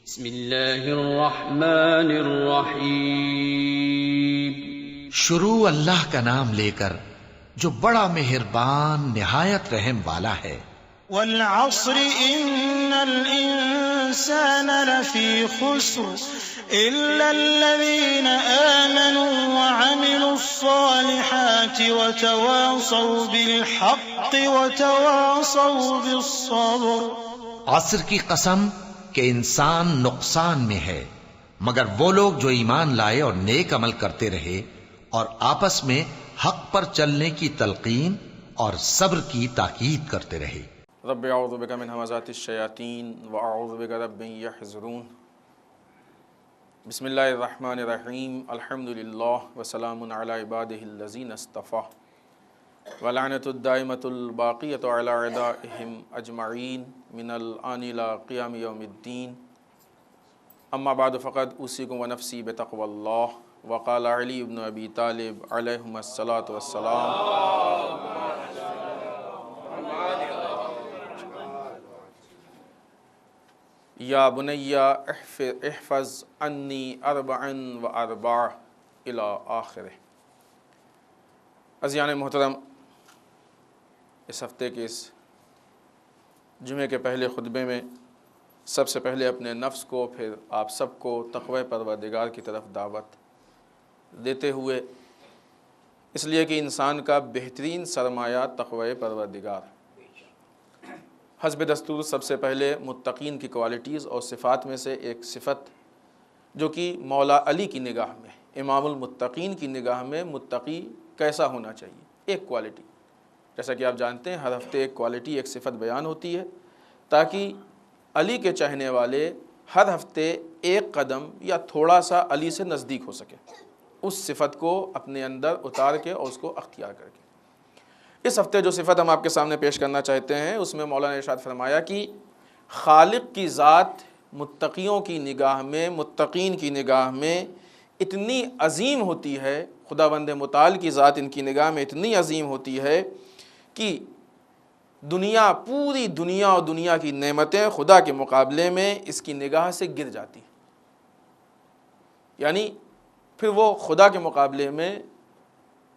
بسم اللہ الرحمن الرحیم۔ شروع اللہ کا نام لے کر جو بڑا مہربان نہایت رحم والا ہے۔ والعصر ان الانسان لفی خسر الا الذین آمنوا وعملوا الصالحات وتواصوا بالحق وتواصوا بالصبر۔ عصر کی قسم کہ انسان نقصان میں ہے مگر وہ لوگ جو ایمان لائے اور نیک عمل کرتے رہے اور آپس میں حق پر چلنے کی تلقین اور صبر کی تاکید کرتے رہے۔ رب اعوذ بک من همزات الشیاطین واعوذ بک رب یحضرون۔ بسم اللہ الرحمن الرحیم۔ الحمدللہ وسلام علی عبادہ الذین اصطفیٰ ولعنۃ الدائمۃ الباقیۃ علی اعدائہم اجمعین من الآن الی قیام یوم الدین۔ اما بعد فقد اوصیکم ونفسی بتقوی اللہ۔ وقال علی بن ابی طالب علیہم الصلاۃ والسلام یا بنی احفظ انی اربعا و اربع الی آخرہ۔ عزیزان محترم، اس ہفتے کے اس جمعے کے پہلے خطبے میں سب سے پہلے اپنے نفس کو پھر آپ سب کو تقوی پروردگار کی طرف دعوت دیتے ہوئے، اس لیے کہ انسان کا بہترین سرمایہ تقوی پروردگار۔ حسب دستور سب سے پہلے متقین کی کوالٹیز اور صفات میں سے ایک صفت جو کہ مولا علی کی نگاہ میں، امام المتقین کی نگاہ میں متقی کیسا ہونا چاہیے، ایک کوالٹی، جیسا کہ آپ جانتے ہیں ہر ہفتے ایک کوالٹی، ایک صفت بیان ہوتی ہے تاکہ علی کے چاہنے والے ہر ہفتے ایک قدم یا تھوڑا سا علی سے نزدیک ہو سکے، اس صفت کو اپنے اندر اتار کے اور اس کو اختیار کر کے۔ اس ہفتے جو صفت ہم آپ کے سامنے پیش کرنا چاہتے ہیں اس میں مولانا نے ارشاد فرمایا کہ خالق کی ذات متقیوں کی نگاہ میں، متقین کی نگاہ میں اتنی عظیم ہوتی ہے، خداوند متعال کی ذات ان کی نگاہ میں اتنی عظیم ہوتی ہے کہ دنیا، پوری دنیا اور دنیا کی نعمتیں خدا کے مقابلے میں اس کی نگاہ سے گر جاتی ہیں، یعنی پھر وہ خدا کے مقابلے میں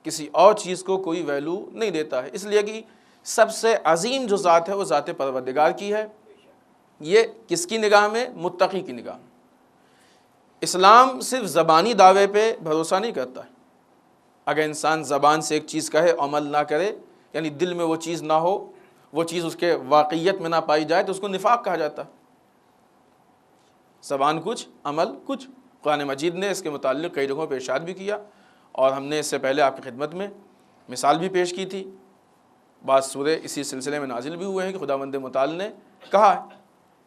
کسی اور چیز کو کوئی ویلو نہیں دیتا ہے، اس لیے کہ سب سے عظیم جو ذات ہے وہ ذات پروردگار کی ہے۔ یہ کس کی نگاہ میں؟ متقی کی نگاہ میں۔ اسلام صرف زبانی دعوے پہ بھروسہ نہیں کرتا ہے، اگر انسان زبان سے ایک چیز کہے عمل نہ کرے، یعنی دل میں وہ چیز نہ ہو، وہ چیز اس کے واقعیت میں نہ پائی جائے تو اس کو نفاق کہا جاتا ہے۔ زبان کچھ عمل کچھ، قرآن مجید نے اس کے متعلق کئی جگہوں پہ ارشاد بھی کیا اور ہم نے اس سے پہلے آپ کی خدمت میں مثال بھی پیش کی تھی۔ بعض سورے اسی سلسلے میں نازل بھی ہوئے ہیں کہ خداوند متعال نے کہا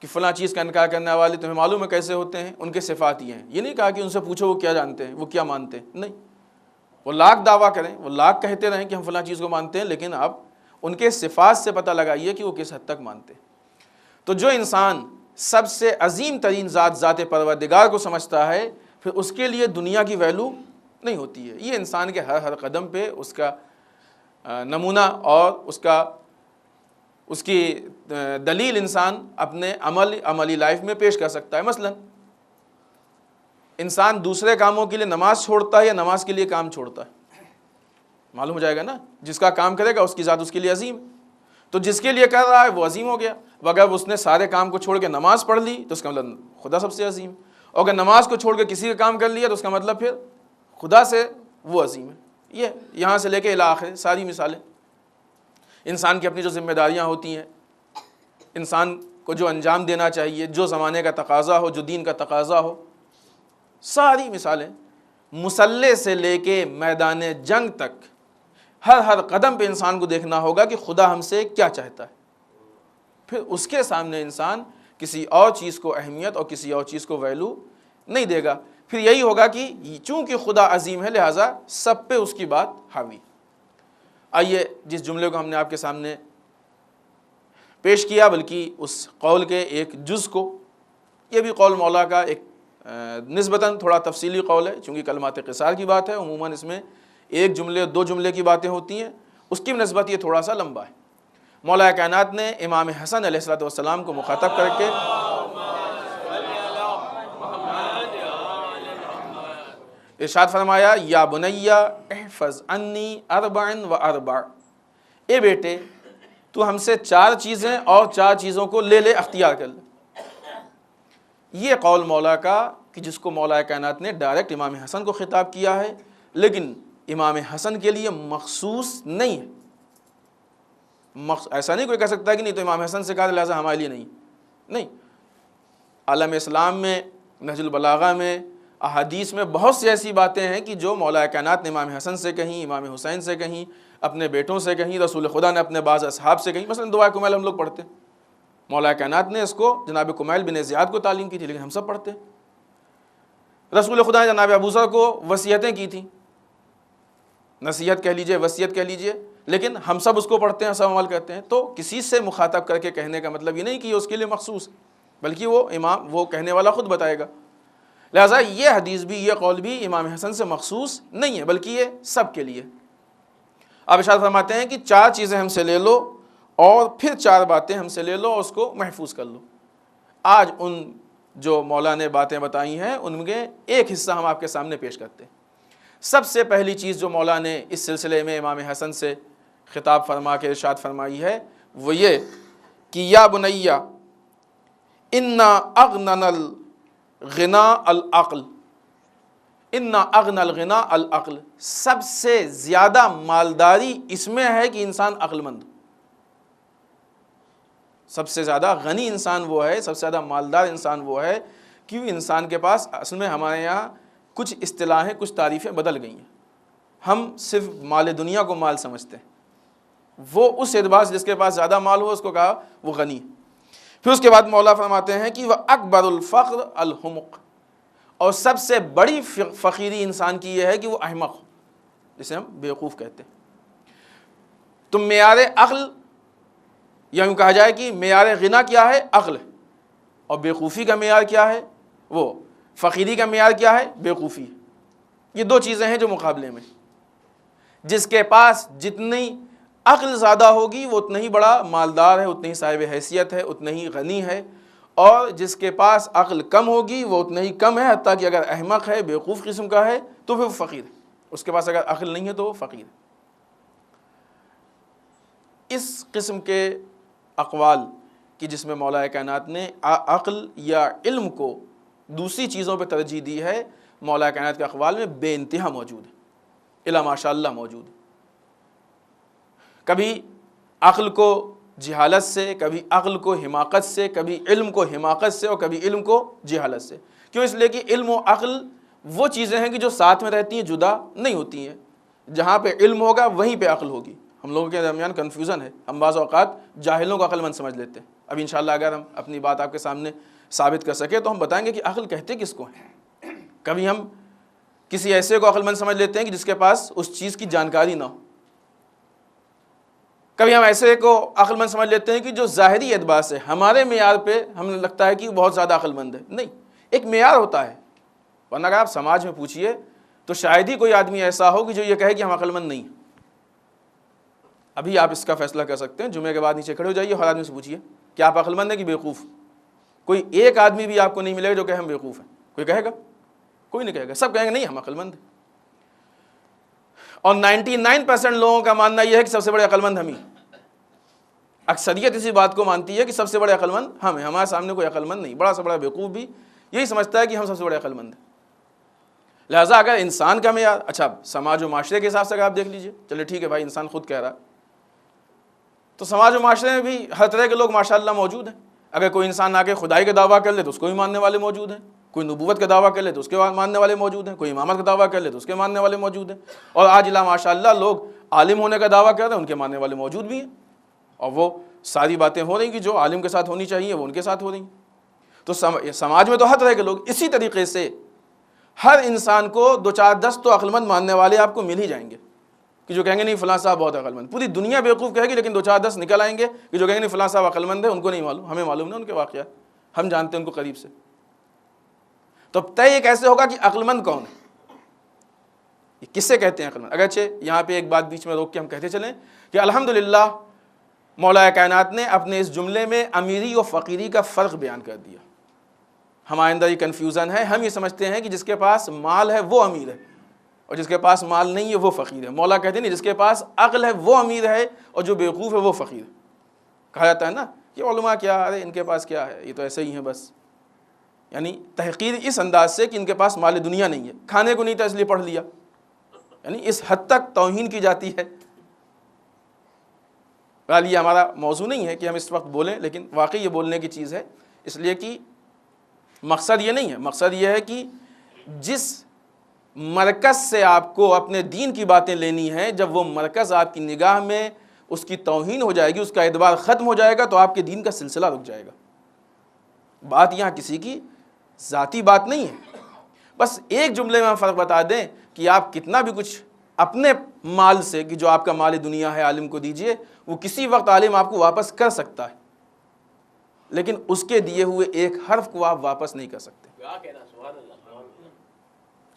کہ فلاں چیز کا انکار کرنے والے تمہیں معلوم ہے کیسے ہوتے ہیں، ان کے صفات یہ ہیں۔ یہ نہیں کہا کہ ان سے پوچھو وہ کیا جانتے ہیں، وہ کیا مانتے ہیں، نہیں، وہ لاکھ دعویٰ کریں، وہ لاکھ کہتے رہیں کہ ہم فلاں چیز کو مانتے ہیں، لیکن آپ ان کے صفات سے پتہ لگائیے کہ وہ کس حد تک مانتے ہیں۔ تو جو انسان سب سے عظیم ترین ذات، ذات پروردگار کو سمجھتا ہے، پھر اس کے لیے دنیا کی ویلو نہیں ہوتی ہے۔ یہ انسان کے ہر قدم پہ اس کا نمونہ اور اس کی دلیل انسان اپنے عملی لائف میں پیش کر سکتا ہے۔ مثلا انسان دوسرے کاموں کے لیے نماز چھوڑتا ہے یا نماز کے لیے کام چھوڑتا ہے، معلوم ہو جائے گا نا، جس کا کام کرے گا اس کی ذات اس کے لیے عظیم، تو جس کے لیے کر رہا ہے وہ عظیم ہو گیا۔ اگر اس نے سارے کام کو چھوڑ کے نماز پڑھ لی تو اس کا مطلب خدا سب سے عظیم، اور اگر نماز کو چھوڑ کے کسی کا کام کر لیا تو اس کا مطلب پھر خدا سے وہ عظیم ہے۔ یہ یہاں سے لے کے الی آخر ساری مثالیں، انسان کی اپنی جو ذمہ داریاں ہوتی ہیں، انسان کو جو انجام دینا چاہیے، جو زمانے کا تقاضا ہو، جو دین کا تقاضا ہو، ساری مثالیں، مسلح سے لے کے میدان جنگ تک ہر قدم پہ انسان کو دیکھنا ہوگا کہ خدا ہم سے کیا چاہتا ہے، پھر اس کے سامنے انسان کسی اور چیز کو اہمیت اور کسی اور چیز کو ویلو نہیں دے گا۔ پھر یہی ہوگا کہ چونکہ خدا عظیم ہے لہٰذا سب پہ اس کی بات حاوی۔ آئیے جس جملے کو ہم نے آپ کے سامنے پیش کیا، بلکہ اس قول کے ایک جز کو، یہ بھی قول مولا کا ایک نسبتاً تھوڑا تفصیلی قول ہے، چونکہ کلمات قصار کی بات ہے، عموماً اس میں ایک جملے دو جملے کی باتیں ہوتی ہیں، اس کی نسبت یہ تھوڑا سا لمبا ہے۔ مولا کائنات نے امام حسن علیہ السلام کو مخاطب کر کے ارشاد فرمایا یا بنیا احفظ انی اربع و اربع، اے بیٹے تو ہم سے 4 چیزیں اور 4 چیزوں کو لے لے، اختیار کر لے۔ یہ قول مولا کا کہ جس کو مولا کائنات نے ڈائریکٹ امام حسن کو خطاب کیا ہے، لیکن امام حسن کے لیے مخصوص نہیں ہے۔ ایسا نہیں کوئی کہہ سکتا کہ نہیں تو امام حسن سے کہا لہٰذا ہمارے لیے نہیں۔ عالم اسلام میں، نہج البلاغہ میں، احادیث میں بہت سی ایسی باتیں ہیں کہ جو مولا کائنات نے امام حسن سے کہیں، امام حسین سے کہیں، اپنے بیٹوں سے کہیں، رسول خدا نے اپنے بعض اصحاب سے کہیں۔ مثلا دعائے کمیل ہم لوگ پڑھتے ہیں، مولا کائنات نے اس کو جناب کمیل بن زیاد کو تعلیم کی تھی، لیکن ہم سب پڑھتے ہیں۔ رسول خدا نے جناب ابو ذر کو وصیتیں کی تھیں، نصیحت کہہ لیجئے، وصیت کہہ لیجئے، لیکن ہم سب اس کو پڑھتے ہیں، سب عمل کرتے ہیں۔ تو کسی سے مخاطب کر کے کہنے کا مطلب یہ نہیں کہ یہ اس کے لیے مخصوص، بلکہ وہ کہنے والا خود بتائے گا۔ لہٰذا یہ حدیث بھی، یہ قول بھی امام حسن سے مخصوص نہیں ہے، بلکہ یہ سب کے لیے۔ اب ارشاد فرماتے ہیں کہ 4 چیزیں ہم سے لے لو اور پھر 4 باتیں ہم سے لے لو اور اس کو محفوظ کر لو۔ آج ان جو مولا نے باتیں بتائی ہیں ان میں ایک حصہ ہم آپ کے سامنے پیش کرتے ہیں۔ سب سے پہلی چیز جو مولا نے اس سلسلے میں امام حسن سے خطاب فرما کے ارشاد فرمائی ہے وہ یہ کہ یا بنیا انا اغنى الغنا العقل، انا اغنى الغنا العقل، سب سے زیادہ مالداری اس میں ہے کہ انسان عقل مند۔ سب سے زیادہ غنی انسان وہ ہے، سب سے زیادہ مالدار انسان وہ ہے کہ انسان کے پاس، اصل میں ہمارے یہاں کچھ اصطلاحیں، کچھ تعریفیں بدل گئی ہیں۔ ہم صرف مال دنیا کو مال سمجھتے ہیں، وہ اس اعتبار سے جس کے پاس زیادہ مال ہو اس کو کہا وہ غنی۔ پھر اس کے بعد مولا فرماتے ہیں کہ وہ اکبر الفقر الحمق، اور سب سے بڑی فقیری انسان کی یہ ہے کہ وہ احمق ہو، جسے ہم بیوقوف کہتے ہیں۔ تو معیار عقل، یا یوں کہا جائے کہ معیار غنا کیا ہے؟ عقل ہے، اور بیوقوفی کا معیار کیا ہے؟ وہ فقیری کا معیار کیا ہے؟ بیوقوفی۔ یہ 2 چیزیں ہیں جو مقابلے میں، جس کے پاس جتنی عقل زیادہ ہوگی وہ اتنا ہی بڑا مالدار ہے، اتنی ہی صاحب حیثیت ہے، اتنا ہی غنی ہے، اور جس کے پاس عقل کم ہوگی وہ اتنا ہی کم ہے، حتیٰ کہ اگر احمق ہے، بیوقوف قسم کا ہے تو پھر وہ فقیر ہے۔ اس کے پاس اگر عقل نہیں ہے تو وہ فقیر ہے۔ اس قسم کے اقوال کہ جس میں مولا کائنات نے عقل یا علم کو دوسری چیزوں پہ ترجیح دی ہے، مولا کائنات کے اقوال میں بے انتہا موجود ہے، الا ماشاء اللہ موجود ہے۔ کبھی عقل کو جہالت سے، کبھی عقل کو حماقت سے، کبھی علم کو حماقت سے، اور کبھی علم کو جہالت سے۔ کیوں؟ اس لیے کہ علم و عقل وہ چیزیں ہیں کہ جو ساتھ میں رہتی ہیں، جدا نہیں ہوتی ہیں۔ جہاں پہ علم ہوگا وہیں پہ عقل ہوگی۔ ہم لوگوں کے درمیان کنفیوژن ہے، ہم بعض اوقات جاہلوں کو عقل مند سمجھ لیتے ہیں۔ اب انشاءاللہ اگر ہم اپنی بات آپ کے سامنے ثابت کر سکے تو ہم بتائیں گے کہ عقل کہتے کس کو ہیں۔ کبھی ہم کسی ایسے کو عقل مند سمجھ لیتے ہیں کہ جس کے پاس اس چیز کی جانکاری نہ ہو، کبھی ہم ایسے کو عقل مند سمجھ لیتے ہیں کہ جو ظاہری اعتبار سے ہمارے معیار پہ ہمیں لگتا ہے کہ وہ بہت زیادہ عقل مند ہے۔ نہیں، ایک معیار ہوتا ہے، ورنہ اگر آپ سماج میں پوچھیے تو شاید ہی کوئی آدمی ایسا ہو کہ جو یہ کہے کہ ہم عقل مند نہیں ہیں۔ ابھی آپ اس کا فیصلہ کر سکتے ہیں، جمعے کے بعد نیچے کھڑے ہو جائیے، ہر آدمی سے پوچھیے کہ آپ عقل مند ہیں کہ بیوقوف؟ کوئی ایک آدمی بھی آپ کو نہیں ملے گا جو کہے ہم بیوقوف ہیں۔ کوئی کہے گا؟ کوئی نہیں کہے گا، سب کہیں گے نہیں ہم عقل مند ہیں۔ اور 99% لوگوں کا ماننا یہ ہے کہ سب سے بڑے عقل مند ہم ہی۔ اکثریت اسی بات کو مانتی ہے کہ سب سے بڑے عقل مند ہم ہیں، ہمارے سامنے کوئی عقل مند نہیں۔ بڑا سے بڑا بیوقوف بھی یہی سمجھتا ہے کہ ہم سب سے بڑے عقل مند ہیں۔ لہٰذا اگر انسان کا معیار، اچھا سماج و معاشرے کے حساب سے اگر آپ دیکھ لیجئے، چلے ٹھیک ہے بھائی انسان خود کہہ رہا ہے، تو سماج و معاشرے میں بھی ہر طرح کے لوگ ماشاءاللہ موجود ہیں۔ اگر کوئی انسان آ کے خدائی کا دعویٰ کر لے تو اس کو بھی ماننے والے موجود ہیں، کوئی نبوت کا دعویٰ کر لے تو اس کے ماننے والے موجود ہیں، کوئی امامت کا دعویٰ کر لے تو اس کے ماننے والے موجود ہیں، اور آج لا ماشاءاللہ لوگ عالم ہونے کا دعویٰ کر رہے ہیں، ان کے ماننے والے موجود بھی ہیں، اور وہ ساری باتیں ہو رہی کہ جو عالم کے ساتھ ہونی چاہیے وہ ان کے ساتھ ہو رہی ہیں۔ تو سماج میں تو ہر طرح کے لوگ، اسی طریقے سے ہر انسان کو 2-4-10 تو عقل مند ماننے والے آپ کو مل ہی جائیں گے کہ جو کہیں گے نہیں فلاں صاحب بہت عقل مند۔ پوری دنیا بیوقوف کہے گی لیکن 2-4-10 نکل آئیں گے کہ جو کہیں گے نہیں فلاں صاحب عقل مند ہے، ان کو نہیں معلوم، ہمیں معلوم نہیں ان کے واقعات، ہم جانتے ہیں ان کو قریب سے۔ تو طے یہ کیسے ہوگا کہ عقل مند کون ہے؟ یہ کس سے کہتے ہیں عقل مند؟ اگرچہ یہاں پہ ایک بات بیچ میں روک کے ہم کہتے چلیں کہ الحمدللہ مولا کائنات نے اپنے اس جملے میں امیری و فقیری کا فرق بیان کر دیا۔ ہمارے اندر یہ کنفیوژن ہے، ہم یہ سمجھتے ہیں کہ جس کے پاس مال ہے وہ امیر ہے، اور جس کے پاس مال نہیں ہے وہ فقیر ہے. مولا کہتے ہیں نہیں، جس کے پاس عقل ہے وہ امیر ہے اور جو بیوقوف ہے وہ فقیر ہے. کہا جاتا ہے نا کہ علماء کیا، ارے ان کے پاس کیا ہے، یہ تو ایسے ہی ہیں بس. یعنی تحقیر اس انداز سے کہ ان کے پاس مال دنیا نہیں ہے، کھانے کو نہیں تھا اس لیے پڑھ لیا. یعنی اس حد تک توہین کی جاتی ہے. بہرحال یہ ہمارا موضوع نہیں ہے کہ ہم اس وقت بولیں، لیکن واقعی یہ بولنے کی چیز ہے، اس لیے کہ مقصد یہ نہیں ہے. مقصد یہ ہے کہ جس مرکز سے آپ کو اپنے دین کی باتیں لینی ہیں، جب وہ مرکز آپ کی نگاہ میں اس کی توہین ہو جائے گی، اس کا اعتبار ختم ہو جائے گا، تو آپ کے دین کا سلسلہ رک جائے گا. بات یہاں کسی کی ذاتی بات نہیں ہے. بس ایک جملے میں ہم فرق بتا دیں کہ آپ کتنا بھی کچھ اپنے مال سے، کہ جو آپ کا مال دنیا ہے، عالم کو دیجئے، وہ کسی وقت عالم آپ کو واپس کر سکتا ہے، لیکن اس کے دیے ہوئے ایک حرف کو آپ واپس نہیں کر سکتے.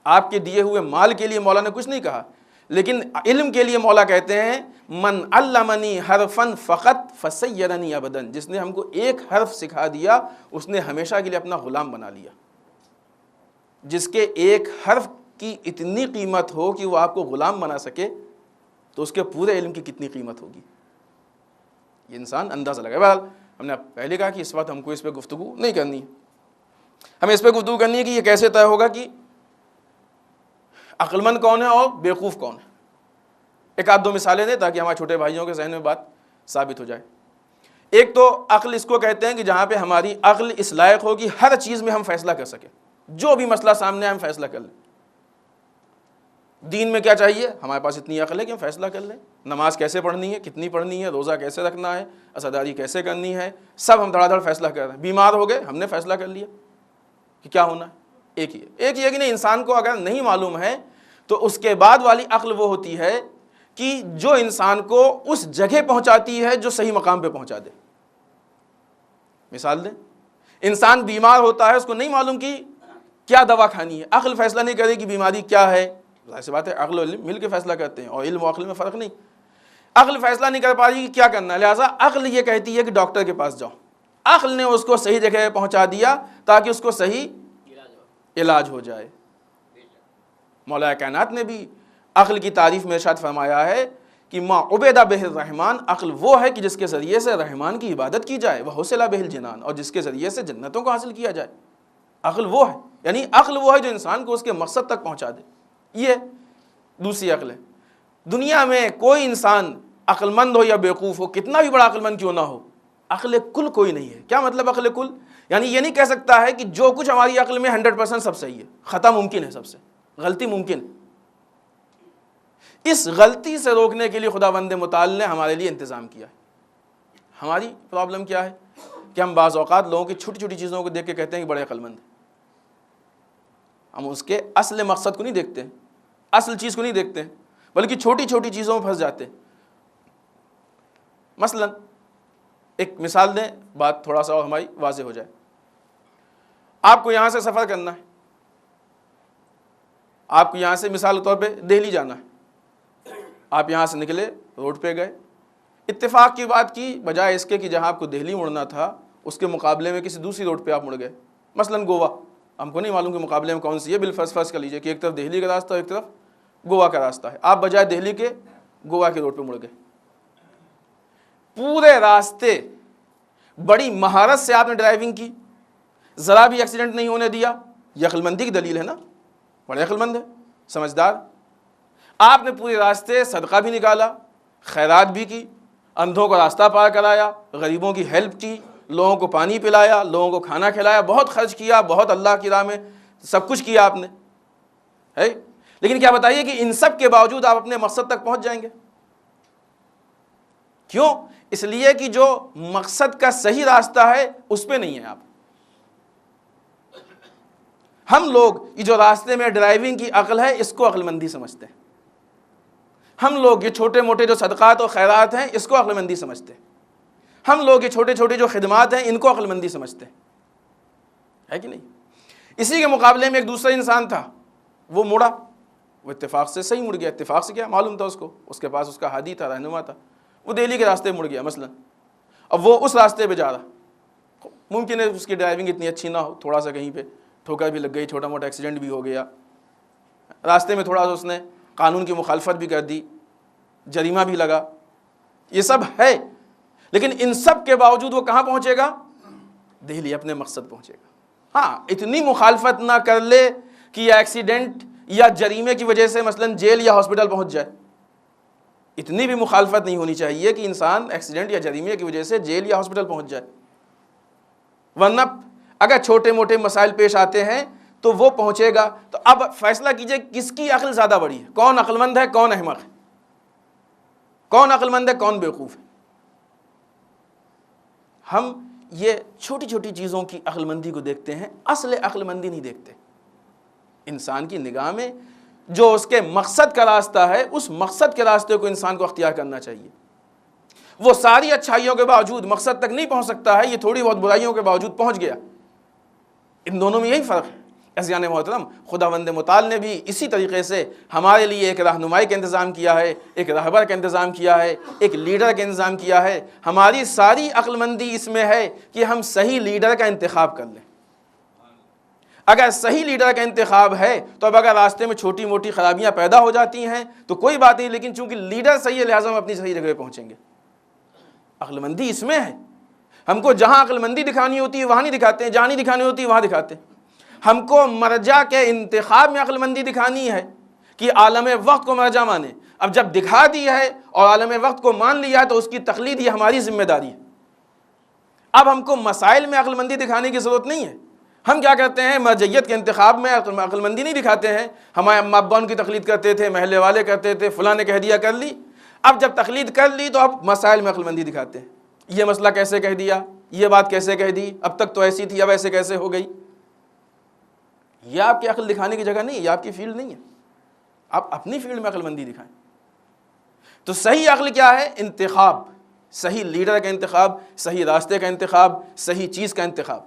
آپ کے دیے ہوئے مال کے لیے مولا نے کچھ نہیں کہا، لیکن علم کے لیے مولا کہتے ہیں من علمنی حرفن فقط فسیرنی ابدن. جس نے ہم کو ایک حرف سکھا دیا اس نے ہمیشہ کے لیے اپنا غلام بنا لیا. جس کے ایک حرف کی اتنی قیمت ہو کہ وہ آپ کو غلام بنا سکے، تو اس کے پورے علم کی کتنی قیمت ہوگی، یہ انسان اندازہ لگائے. بہرحال ہم نے پہلے کہا کہ اس وقت ہم کو اس پہ گفتگو نہیں کرنی ہے. ہمیں اس پہ گفتگو کرنی ہے کہ یہ کیسے طے ہوگا کہ عقل مند کون ہے اور بیوقوف کون ہے. ایک آدھ دو مثالیں دیں تاکہ ہمارے چھوٹے بھائیوں کے ذہن میں بات ثابت ہو جائے. ایک تو عقل اس کو کہتے ہیں کہ جہاں پہ ہماری عقل اس لائق ہو کہ ہر چیز میں ہم فیصلہ کر سکیں، جو بھی مسئلہ سامنے آئے ہم فیصلہ کر لیں. دین میں کیا چاہیے، ہمارے پاس اتنی عقل ہے کہ ہم فیصلہ کر لیں. نماز کیسے پڑھنی ہے، کتنی پڑھنی ہے، روزہ کیسے رکھنا ہے، عزاداری کیسے کرنی ہے، سب ہم دھڑا دھڑ فیصلہ کر رہے ہیں. بیمار ہو گئے، ہم نے فیصلہ کر لیا کہ کیا ہونا ہے. ایک ہی ہے کہ نہیں، انسان کو اگر نہیں معلوم ہے تو اس کے بعد والی عقل وہ ہوتی ہے کہ جو انسان کو اس جگہ پہنچاتی ہے جو صحیح مقام پہ پہنچا دے. مثال دیں، انسان بیمار ہوتا ہے، اس کو نہیں معلوم کہ کیا دوا کھانی ہے، عقل فیصلہ نہیں کرے کہ بیماری کیا ہے. ظاہر سی بات ہے عقل و علم مل کے فیصلہ کرتے ہیں، اور علم و عقل میں فرق نہیں. عقل فیصلہ نہیں کر پا رہی کہ کیا کرنا ہے، لہٰذا عقل یہ کہتی ہے کہ ڈاکٹر کے پاس جاؤ. عقل نے اس کو صحیح جگہ پہنچا دیا تاکہ اس کو صحیح علاج ہو جائے. مولا کائنات نے بھی عقل کی تعریف میں ارشاد فرمایا ہے کہ ما عبیدہ بہ الرحمن، عقل وہ ہے کہ جس کے ذریعے سے رحمان کی عبادت کی جائے، وہ حصلہ بہ الجنان، اور جس کے ذریعے سے جنتوں کو حاصل کیا جائے. عقل وہ ہے، یعنی عقل وہ ہے جو انسان کو اس کے مقصد تک پہنچا دے. یہ دوسری عقل ہے. دنیا میں کوئی انسان عقل مند ہو یا بیوقوف ہو، کتنا بھی بڑا عقل مند کیوں نہ ہو، عقل کل کوئی نہیں ہے. کیا مطلب عقل کل؟ یعنی یہ نہیں کہہ سکتا ہے کہ جو کچھ ہماری عقل میں 100% سب صحیح ہے. خطا ممکن ہے، سب سے غلطی ممکن ہے. اس غلطی سے روکنے کے لیے خداوند متعال نے ہمارے لیے انتظام کیا ہے. ہماری پرابلم کیا ہے کہ ہم بعض اوقات لوگوں کی چھوٹی چھوٹی چیزوں کو دیکھ کے کہتے ہیں کہ بڑے عقل مند ہیں. ہم اس کے اصل مقصد کو نہیں دیکھتے ہیں، اصل چیز کو نہیں دیکھتے ہیں، بلکہ چھوٹی چھوٹی چیزوں میں پھنس جاتے ہیں. مثلا ایک مثال دیں، بات تھوڑا سا اور ہماری واضح ہو جائے. آپ کو یہاں سے سفر کرنا ہے، آپ کو یہاں سے مثال کے طور پہ دہلی جانا ہے. آپ یہاں سے نکلے، روڈ پہ گئے، اتفاق کی بات کی، بجائے اس کے کہ جہاں آپ کو دہلی مڑنا تھا اس کے مقابلے میں کسی دوسری روڈ پہ آپ مڑ گئے. مثلا گوا، ہم کو نہیں معلوم کہ مقابلے میں کون سی ہے، بالفرض فرض کر لیجئے کہ ایک طرف دہلی کا راستہ اور ایک طرف گوا کا راستہ ہے. آپ بجائے دہلی کے گوا کے روڈ پہ مڑ گئے. پورے راستے بڑی مہارت سے آپ نے ڈرائیونگ کی، ذرا بھی ایکسیڈنٹ نہیں ہونے دیا. یہ عقل مندی کی دلیل ہے نا، بڑے عقل مند ہے، سمجھدار. آپ نے پورے راستے صدقہ بھی نکالا، خیرات بھی کی، اندھوں کا راستہ پار کرایا، غریبوں کی ہیلپ کی، لوگوں کو پانی پلایا، لوگوں کو کھانا کھلایا، بہت خرچ کیا، بہت اللہ کی راہ میں سب کچھ کیا آپ نے ہے. لیکن کیا بتائیے کہ ان سب کے باوجود آپ اپنے مقصد تک پہنچ جائیں گے؟ کیوں؟ اس لیے کہ جو مقصد کا صحیح راستہ ہے اس پہ نہیں ہے آپ. ہم لوگ یہ جو راستے میں ڈرائیونگ کی عقل ہے اس کو عقل مندی سمجھتے ہیں. ہم لوگ یہ چھوٹے موٹے جو صدقات اور خیرات ہیں اس کو عقل مندی سمجھتے ہیں. ہم لوگ یہ چھوٹے چھوٹے جو خدمات ہیں ان کو عقل مندی سمجھتے ہیں، ہے کہ نہیں؟ اسی کے مقابلے میں ایک دوسرا انسان تھا، وہ مڑا، وہ اتفاق سے صحیح مڑ گیا. اتفاق سے کیا معلوم تھا اس کو، اس کے پاس اس کا ہادی تھا، رہنما تھا. وہ دہلی کے راستے مڑ گیا مثلا. اب وہ اس راستے پہ جا رہا، ممکن ہے اس کی ڈرائیونگ اتنی اچھی نہ ہو، تھوڑا سا کہیں پہ ٹھوکر بھی لگ گئی، چھوٹا موٹا ایکسیڈنٹ بھی ہو گیا. راستے میں تھوڑا سا اس نے قانون کی مخالفت بھی کر دی، جریمہ بھی لگا، یہ سب ہے، لیکن ان سب کے باوجود وہ کہاں پہنچے گا؟ دہلی، اپنے مقصد پہنچے گا۔ ہاں، اتنی مخالفت نہ کر لے کہ یہ ایکسیڈنٹ یا جریمے کی وجہ سے مثلا جیل یا ہاسپٹل پہنچ جائے، اتنی بھی مخالفت نہیں ہونی چاہیے کہ انسان ایکسیڈنٹ یا جریمے کی وجہ سے جیل یا ہاسپٹل پہنچ جائے، ورنہ اگر چھوٹے موٹے مسائل پیش آتے ہیں تو وہ پہنچے گا۔ تو اب فیصلہ کیجئے کس کی عقل زیادہ بڑی ہے، کون عقل مند ہے، کون احمق ہے، کون عقل مند ہے، کون بیوقوف ہے۔ ہم یہ چھوٹی چھوٹی چیزوں کی عقل مندی کو دیکھتے ہیں، اصل عقل مندی نہیں دیکھتے۔ انسان کی نگاہ میں جو اس کے مقصد کا راستہ ہے، اس مقصد کے راستے کو انسان کو اختیار کرنا چاہیے۔ وہ ساری اچھائیوں کے باوجود مقصد تک نہیں پہنچ سکتا ہے، یہ تھوڑی بہت برائیوں کے باوجود پہنچ گیا۔ ان دونوں میں یہی فرق ہے۔ عزیزان محترم، خداوند متعال نے بھی اسی طریقے سے ہمارے لیے ایک رہنمائی کا انتظام کیا ہے، ایک رہبر کا انتظام کیا ہے، ایک لیڈر کا انتظام کیا ہے۔ ہماری ساری عقل مندی اس میں ہے کہ ہم صحیح لیڈر کا انتخاب کر لیں۔ اگر صحیح لیڈر کا انتخاب ہے تو اب اگر راستے میں چھوٹی موٹی خرابیاں پیدا ہو جاتی ہیں تو کوئی بات نہیں، لیکن چونکہ لیڈر صحیح ہے لہٰذا ہم اپنی صحیح جگہ پہ پہنچیں گے۔ عقل مندی اس میں ہے۔ ہم کو جہاں عقل مندی دکھانی ہوتی ہے وہاں نہیں دکھاتے ہیں، جہاں نہیں دکھانی ہوتی ہے وہاں دکھاتے ہیں۔ ہم کو مرجع کے انتخاب میں عقل مندی دکھانی ہے کہ عالم وقت کو مرجع مانے۔ اب جب دکھا دی ہے اور عالم وقت کو مان لیا ہے تو اس کی تقلید یہ ہماری ذمہ داری ہے۔ اب ہم کو مسائل میں عقل مندی دکھانے کی ضرورت نہیں ہے۔ ہم کیا کرتے ہیں، مرجعیت کے انتخاب میں عقل مندی نہیں دکھاتے ہیں۔ ہمارے اماں ابا ان کی تقلید کرتے تھے، محلے والے کرتے تھے، فلاں نے کہہ دیا کر لی۔ اب جب تقلید کر لی تو اب مسائل میں عقل مندی دکھاتے ہیں۔ یہ مسئلہ کیسے کہہ دیا، یہ بات کیسے کہہ دی، اب تک تو ایسی تھی اب ایسے کیسے ہو گئی۔ یہ آپ کی عقل دکھانے کی جگہ نہیں ہے، یہ آپ کی فیلڈ نہیں ہے۔ آپ اپنی فیلڈ میں عقل مندی دکھائیں۔ تو صحیح عقل کیا ہے؟ انتخاب، صحیح لیڈر کا انتخاب، صحیح راستے کا انتخاب، صحیح چیز کا انتخاب۔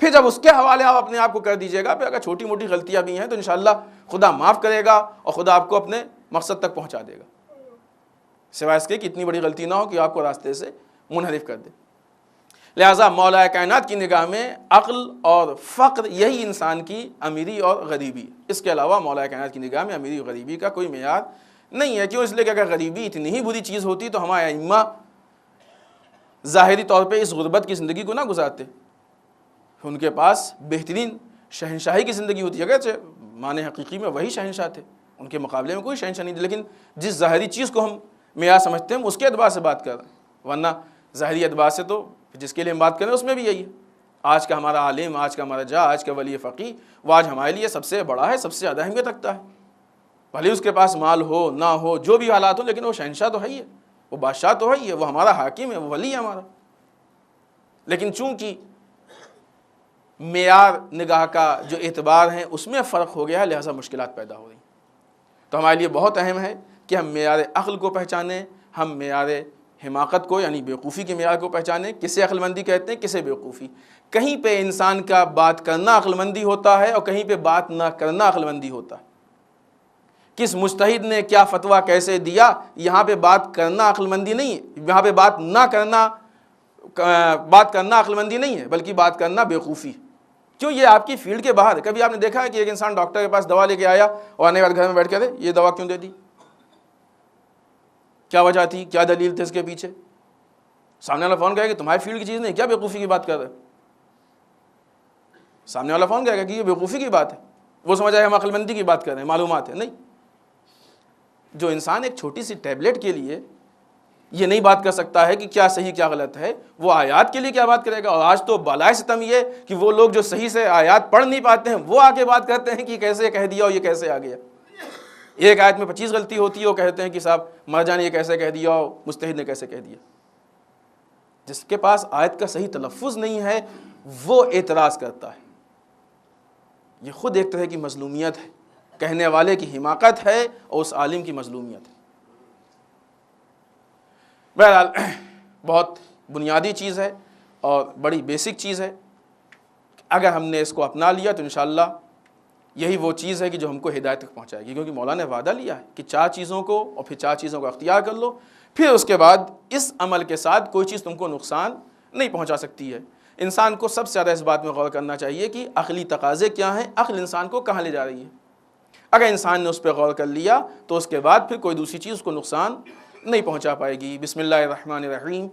پھر جب اس کے حوالے آپ اپنے آپ کو کر دیجیے گا، پھر اگر چھوٹی موٹی غلطیاں بھی ہیں تو انشاءاللہ خدا معاف کرے گا اور خدا آپ کو اپنے مقصد تک پہنچا دے گا، سوائے اس کے کہ اتنی بڑی غلطی نہ ہو کہ آپ کو راستے سے منحرف کر دے۔ لہٰذا مولا کائنات کی نگاہ میں عقل اور فقر یہی انسان کی امیری اور غریبی، اس کے علاوہ مولا کائنات کی نگاہ میں امیری اور غریبی کا کوئی معیار نہیں ہے۔ کیوں؟ اس لیے کہ اگر غریبی اتنی ہی بری چیز ہوتی تو ہمارے ائمہ ظاہری طور پہ اس غربت کی زندگی کو نہ گزارتے، ان کے پاس بہترین شہنشاہی کی زندگی ہوتی ہے، اگرچہ معنی حقیقی میں وہی شہنشاہ تھے، ان کے مقابلے میں کوئی شہنشاہ نہیں تھے، لیکن جس ظاہری چیز کو ہم معیار سمجھتے ہیں اس کے اعتبار سے بات کر رہے ہیں، ورنہ ظاہری اعتبار سے تو جس کے لیے ہم بات کریں اس میں بھی یہی ہے۔ آج کا ہمارا عالم، آج کا مرجع، آج کا ولی فقیہ، وہ آج ہمارے لیے سب سے بڑا ہے، سب سے زیادہ اہمیت رکھتا ہے، بھلے اس کے پاس مال ہو نہ ہو، جو بھی حالات ہو، لیکن وہ شہنشاہ تو ہے ہی ہے، وہ بادشاہ تو ہے ہی ہے، وہ ہمارا حاکم ہے، وہ ولی ہے ہمارا۔ لیکن چونکہ معیار نگاہ کا جو اعتبار ہے اس میں فرق ہو گیا ہے، لہٰذا مشکلات پیدا ہو رہی ہیں۔ تو ہمارے لیے بہت اہم ہے کہ ہم معیار عقل کو پہچانیں، ہم معیار حماقت کو یعنی بیوقوفی کے معیار کو پہچانیں، کسے عقل مندی کہتے ہیں، کسے بیوقوفی۔ کہیں پہ انسان کا بات کرنا عقل مندی ہوتا ہے اور کہیں پہ بات نہ کرنا عقل مندی ہوتا ہے۔ کس مجتہد نے کیا فتویٰ کیسے دیا، یہاں پہ بات کرنا عقل مندی نہیں ہے، یہاں پہ بات کرنا عقل مندی نہیں ہے، بلکہ بات کرنا بیوقوفی۔ کیوں؟ یہ آپ کی فیلڈ کے باہر ہے۔ کبھی آپ نے دیکھا ہے کہ ایک انسان ڈاکٹر کے پاس دوا لے کے آیا اور آنے کے بعد گھر میں بیٹھ کے یہ دوا کیوں دے دی، کیا وجہ تھی، کیا دلیل تھے اس کے پیچھے؟ سامنے والا فون کہے گا کہ تمہاری فیلڈ کی چیز نہیں، کیا بیوقوفی کی بات کر رہے؟ سامنے والا فون کہے گا کہ یہ بیوقوفی کی بات ہے، وہ سمجھا ہے ہم عقل مندی کی بات کر رہے ہیں، معلومات ہے۔ نہیں، جو انسان ایک چھوٹی سی ٹیبلٹ کے لیے یہ نہیں بات کر سکتا ہے کہ کیا صحیح کیا غلط ہے، وہ آیات کے لیے کیا بات کرے گا؟ اور آج تو بالائے ستم یہ کہ وہ لوگ جو صحیح سے آیات پڑھ نہیں پاتے ہیں وہ آ کے بات کرتے ہیں کہ کیسے کہہ دیا اور یہ کیسے آ گیا۔ ایک آیت میں 25 غلطی ہوتی ہے، وہ کہتے ہیں کہ صاحب مرجع نے یہ کیسے کہہ دیا اور مجتہد نے کیسے کہہ دیا۔ جس کے پاس آیت کا صحیح تلفظ نہیں ہے وہ اعتراض کرتا ہے، یہ خود ایک طرح کی مظلومیت ہے، کہنے والے کی حماقت ہے اور اس عالم کی مظلومیت ہے۔ بہرحال بہت بنیادی چیز ہے اور بڑی بیسک چیز ہے، اگر ہم نے اس کو اپنا لیا تو انشاءاللہ یہی وہ چیز ہے کہ جو ہم کو ہدایت تک پہنچائے گی، کیونکہ مولا نے وعدہ لیا ہے کہ 4 چیزوں کو اور پھر 4 چیزوں کو اختیار کر لو، پھر اس کے بعد اس عمل کے ساتھ کوئی چیز تم کو نقصان نہیں پہنچا سکتی ہے۔ انسان کو سب سے زیادہ اس بات میں غور کرنا چاہیے کہ عقلی تقاضے کیا ہیں، عقل انسان کو کہاں لے جا رہی ہے۔ اگر انسان نے اس پہ غور کر لیا تو اس کے بعد پھر کوئی دوسری چیز اس کو نقصان نہیں پہنچا پائے گی۔ بسم اللہ الرحمن الرحیم،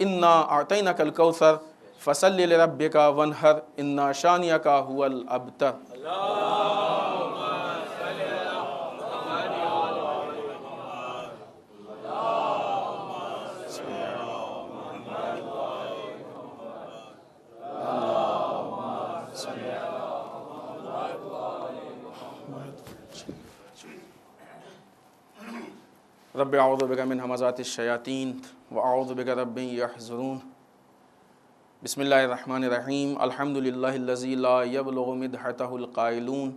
انا اعطیناک الکوثر فصلی لربک وانحر انا شانئک ھو الابتر۔ رب اعوذ بک من ھمزات الشیاطین واعوذ بک رب یحضرون۔ بسم اللہ الرحمن الرحیم، الحمد للہ الذی لا یبلغ مدحتہ القائلون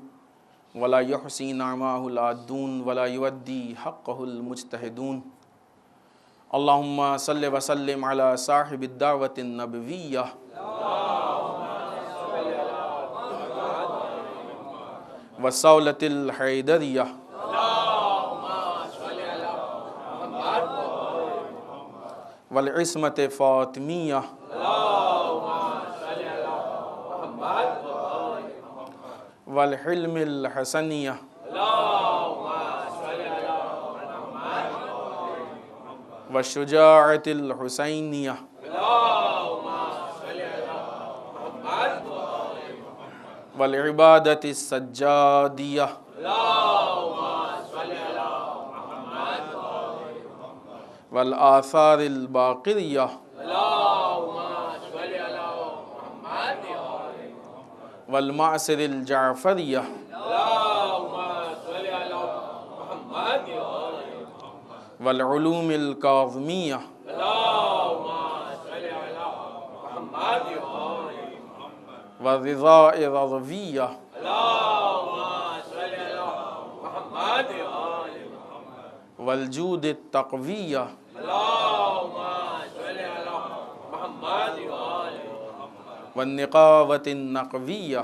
ولا یحصی نعماہ العادون ولا یؤدی حقہ المجتہدون۔ اللہم صل وسلم علی صاحب الدعوۃ النبویہ والصولۃ الحیدریہ والعصمت فاطمیہ والحلم الحسنیہ والشجاعت الحسینیہ والعبادت السجادیہ والآثار الباقریہ والمعصر الجعفریہ والعلوم الکاظمیہ والرضاء الرضویہ والجود التقویہ والنقاوة النقویہ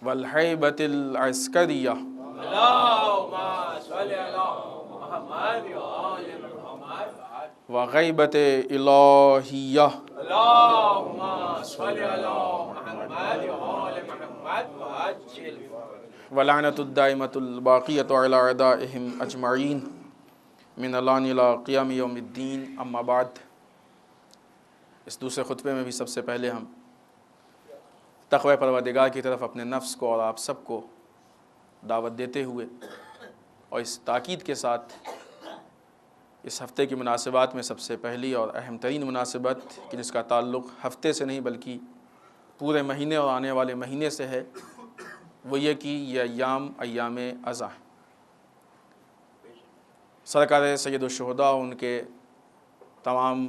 والحیبة العسکریہ وغیبة الہیہ ولعنۃ الدائمۃ الباقیۃ علی اعدائہم اجمعین من الان الی قیام یوم الدین، اما بعد۔ اس دوسرے خطبے میں بھی سب سے پہلے ہم تقوی پروردگار کی طرف اپنے نفس کو اور آپ سب کو دعوت دیتے ہوئے اور اس تاکید کے ساتھ اس ہفتے کی مناسبات میں سب سے پہلی اور اہم ترین مناسبت کہ جس کا تعلق ہفتے سے نہیں بلکہ پورے مہینے اور آنے والے مہینے سے ہے، وہ یہ کہ یہ ایام عزا ہیں۔ سرکار سید الشہداء ان کے تمام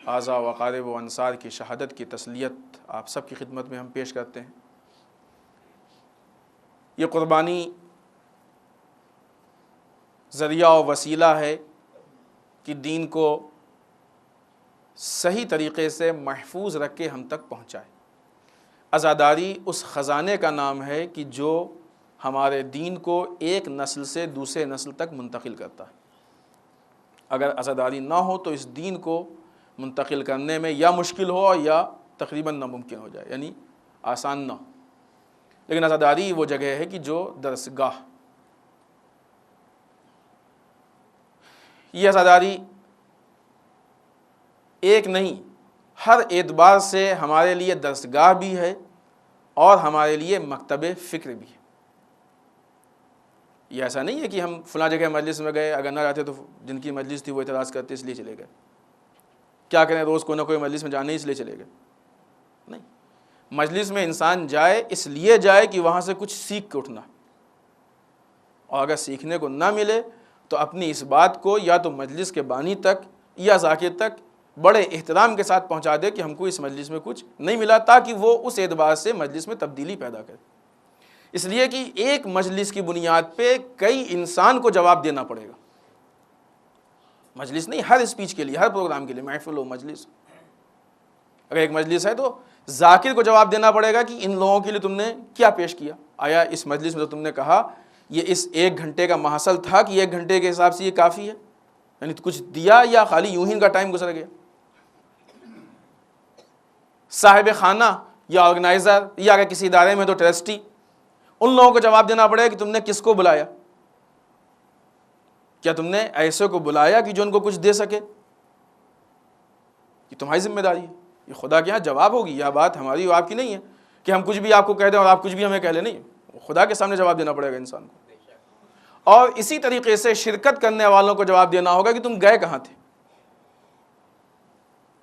اعزاء و اقارب و انصار کی شہادت کی تسلیت آپ سب کی خدمت میں ہم پیش کرتے ہیں۔ یہ قربانی ذریعہ و وسیلہ ہے کہ دین کو صحیح طریقے سے محفوظ رکھ کے ہم تک پہنچائے۔ عزاداری اس خزانے کا نام ہے کہ جو ہمارے دین کو ایک نسل سے دوسرے نسل تک منتقل کرتا ہے۔ اگر عزاداری نہ ہو تو اس دین کو منتقل کرنے میں یا مشکل ہو یا تقریباً ناممکن ہو جائے، یعنی آسان نہ ہو۔ لیکن عزاداری وہ جگہ ہے کہ جو درسگاہ، یہ عزاداری ایک نہیں، ہر اعتبار سے ہمارے لیے درسگاہ بھی ہے اور ہمارے لیے مکتب فکر بھی ہے۔ یہ ایسا نہیں ہے کہ ہم فلاں جگہ مجلس میں گئے، اگر نہ جاتے تو جن کی مجلس تھی وہ اعتراض کرتے اس لیے چلے گئے، کیا کریں روز کوئی نہ کوئی مجلس میں جانے اس لیے چلے گئے۔ نہیں، مجلس میں انسان جائے اس لیے جائے کہ وہاں سے کچھ سیکھ کے اٹھنا، اور اگر سیکھنے کو نہ ملے تو اپنی اس بات کو یا تو مجلس کے بانی تک یا ذاکر تک بڑے احترام کے ساتھ پہنچا دے کہ ہم کو اس مجلس میں کچھ نہیں ملا، تاکہ وہ اس اعتبار سے مجلس میں تبدیلی پیدا کرے۔ اس لیے کہ ایک مجلس کی بنیاد پہ کئی انسان کو جواب دینا پڑے گا۔ مجلس نہیں، ہر اسپیچ کے لیے، ہر پروگرام کے لیے، محفل ہو، مجلس، اگر ایک مجلس ہے تو ذاکر کو جواب دینا پڑے گا کہ ان لوگوں کے لیے تم نے کیا پیش کیا، آیا اس مجلس میں تو تم نے کہا یہ اس 1 گھنٹے کا محصل تھا کہ 1 گھنٹے کے حساب سے یہ کافی ہے، یعنی کچھ دیا یا خالی یوں ہی ان کا ٹائم گزر گیا۔ صاحب خانہ یا آرگنائزر یا اگر کسی ادارے میں تو ٹرسٹی، ان لوگوں کو جواب دینا پڑے گا کہ تم نے کس کو بلایا، کیا تم نے ایسے کو بلایا کہ جو ان کو کچھ دے سکے؟ یہ تمہاری ذمہ داری ہے، یہ خدا کے یہاں جواب ہوگی، یہ بات ہماری اور آپ کی نہیں ہے کہ ہم کچھ بھی آپ کو کہہ دیں اور آپ کچھ بھی ہمیں کہہ لیں، نہیں، خدا کے سامنے جواب دینا پڑے گا انسان کو۔ اور اسی طریقے سے شرکت کرنے والوں کو جواب دینا ہوگا کہ تم گئے کہاں تھے۔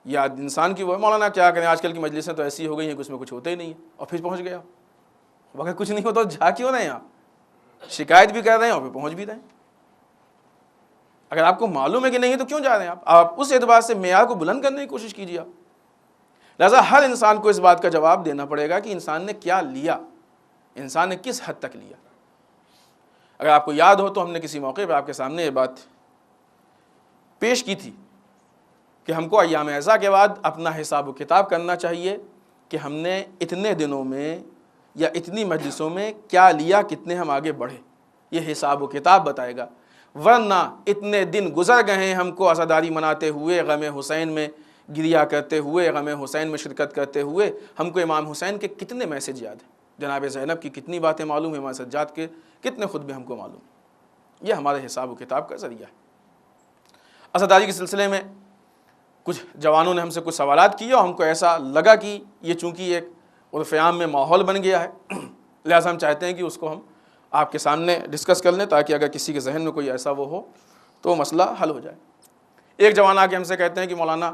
یا انسان کی وہ مولانا کیا کریں، آج کل کی مجلسیں تو ایسی ہو گئی ہیں کہ اس میں کچھ ہوتا ہی نہیں ہے، اور پھر پہنچ گیا، اگر کچھ نہیں ہوتا جا کیوں رہے ہیں آپ؟ شکایت بھی کر رہے ہیں اور پھر پہنچ بھی رہے ہیں۔ اگر آپ کو معلوم ہے کہ نہیں ہے تو کیوں جا رہے ہیں آپ اس اعتبار سے معیار کو بلند کرنے کی کوشش کیجیے آپ۔ لہٰذا ہر انسان کو اس بات کا جواب دینا پڑے گا کہ انسان نے کیا لیا، انسان نے کس حد تک لیا۔ اگر آپ کو یاد ہو تو ہم نے کسی موقع پہ آپ کے سامنے یہ بات پیش کی تھی کہ ہم کو ایام اعزا کے بعد اپنا حساب و کتاب کرنا چاہیے کہ ہم نے اتنے دنوں میں یا اتنی مجلسوں میں کیا لیا، کتنے ہم آگے بڑھے، یہ حساب و کتاب بتائے گا۔ ورنہ اتنے دن گزر گئے ہیں ہم کو عزاداری مناتے ہوئے، غم حسین میں گریا کرتے ہوئے، غم حسین میں شرکت کرتے ہوئے، ہم کو امام حسین کے کتنے میسج یاد ہیں، جناب زینب کی کتنی باتیں معلوم ہیں، امام سجاد کے کتنے خطبے ہم کو معلوم ہیں۔ یہ ہمارے حساب و کتاب کا ذریعہ ہے۔ عزاداری کے سلسلے میں کچھ جوانوں نے ہم سے کچھ سوالات کیے اور ہم کو ایسا لگا کہ یہ چونکہ ایک عرف عام میں ماحول بن گیا ہے، لہٰذا ہم چاہتے ہیں کہ اس کو ہم آپ کے سامنے ڈسکس کر لیں تاکہ اگر کسی کے ذہن میں کوئی ایسا وہ ہو تو مسئلہ حل ہو جائے۔ ایک جوان آ کے ہم سے کہتے ہیں کہ مولانا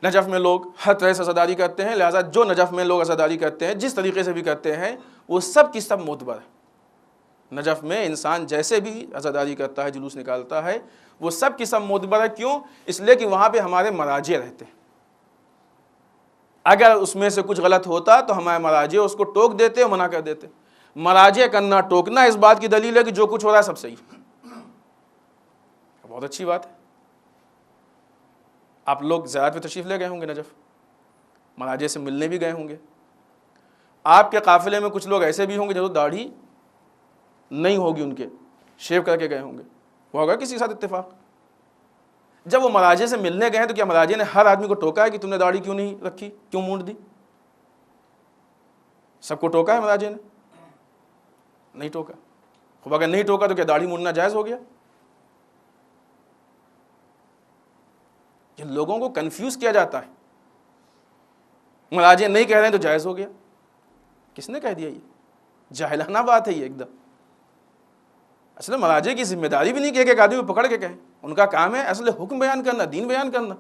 نجف میں لوگ ہر طرح سے عزاداری کرتے ہیں، لہٰذا جو نجف میں لوگ عزاداری کرتے ہیں جس طریقے سے بھی کرتے ہیں وہ سب کی سب معتبر ہے۔ نجف میں انسان جیسے بھی عزاداری کرتا ہے، جلوس نکالتا ہے، وہ سب کی سب معتبر ہے۔ کیوں؟ اس لیے کہ وہاں پہ ہمارے مراجع رہتے ہیں، اگر اس میں سے کچھ غلط ہوتا تو ہمارے مراجع اس کو ٹوک دیتے اور منع کر دیتے۔ مراجع کرنا، ٹوکنا اس بات کی دلیل ہے کہ جو کچھ ہو رہا ہے سب صحیح، بہت اچھی بات ہے۔ آپ لوگ زیارت پہ تشریف لے گئے ہوں گے نجف، مراجع سے ملنے بھی گئے ہوں گے۔ آپ کے قافلے میں کچھ لوگ ایسے بھی ہوں گے جو داڑھی نہیں ہوگی ان کے، شیو کر کے گئے ہوں گے، وہ ہوگا کسی کے ساتھ اتفاق۔ جب وہ مراجع سے ملنے گئے ہیں تو کیا مراجع نے ہر آدمی کو ٹوکا ہے کہ تم نے داڑھی کیوں نہیں رکھی، کیوں مونڈ دی؟ سب کو ٹوکا ہے مراجع نے؟ نہیں ٹوکا۔ خوب اگر نہیں ٹوکا تو کیا داڑھی مونڈنا جائز ہو گیا؟ یہ لوگوں کو کنفیوز کیا جاتا ہے، مراجع نہیں کہہ رہے ہیں تو جائز ہو گیا۔ کس نے کہہ دیا؟ یہ جاہلانہ بات ہے یہ ایک دم۔ اصل مراجع کی ذمہ داری بھی نہیں کہ ایک آدمی کو پکڑ کے کہیں، ان کا کام ہے اصل حکم بیان کرنا، دین بیان کرنا۔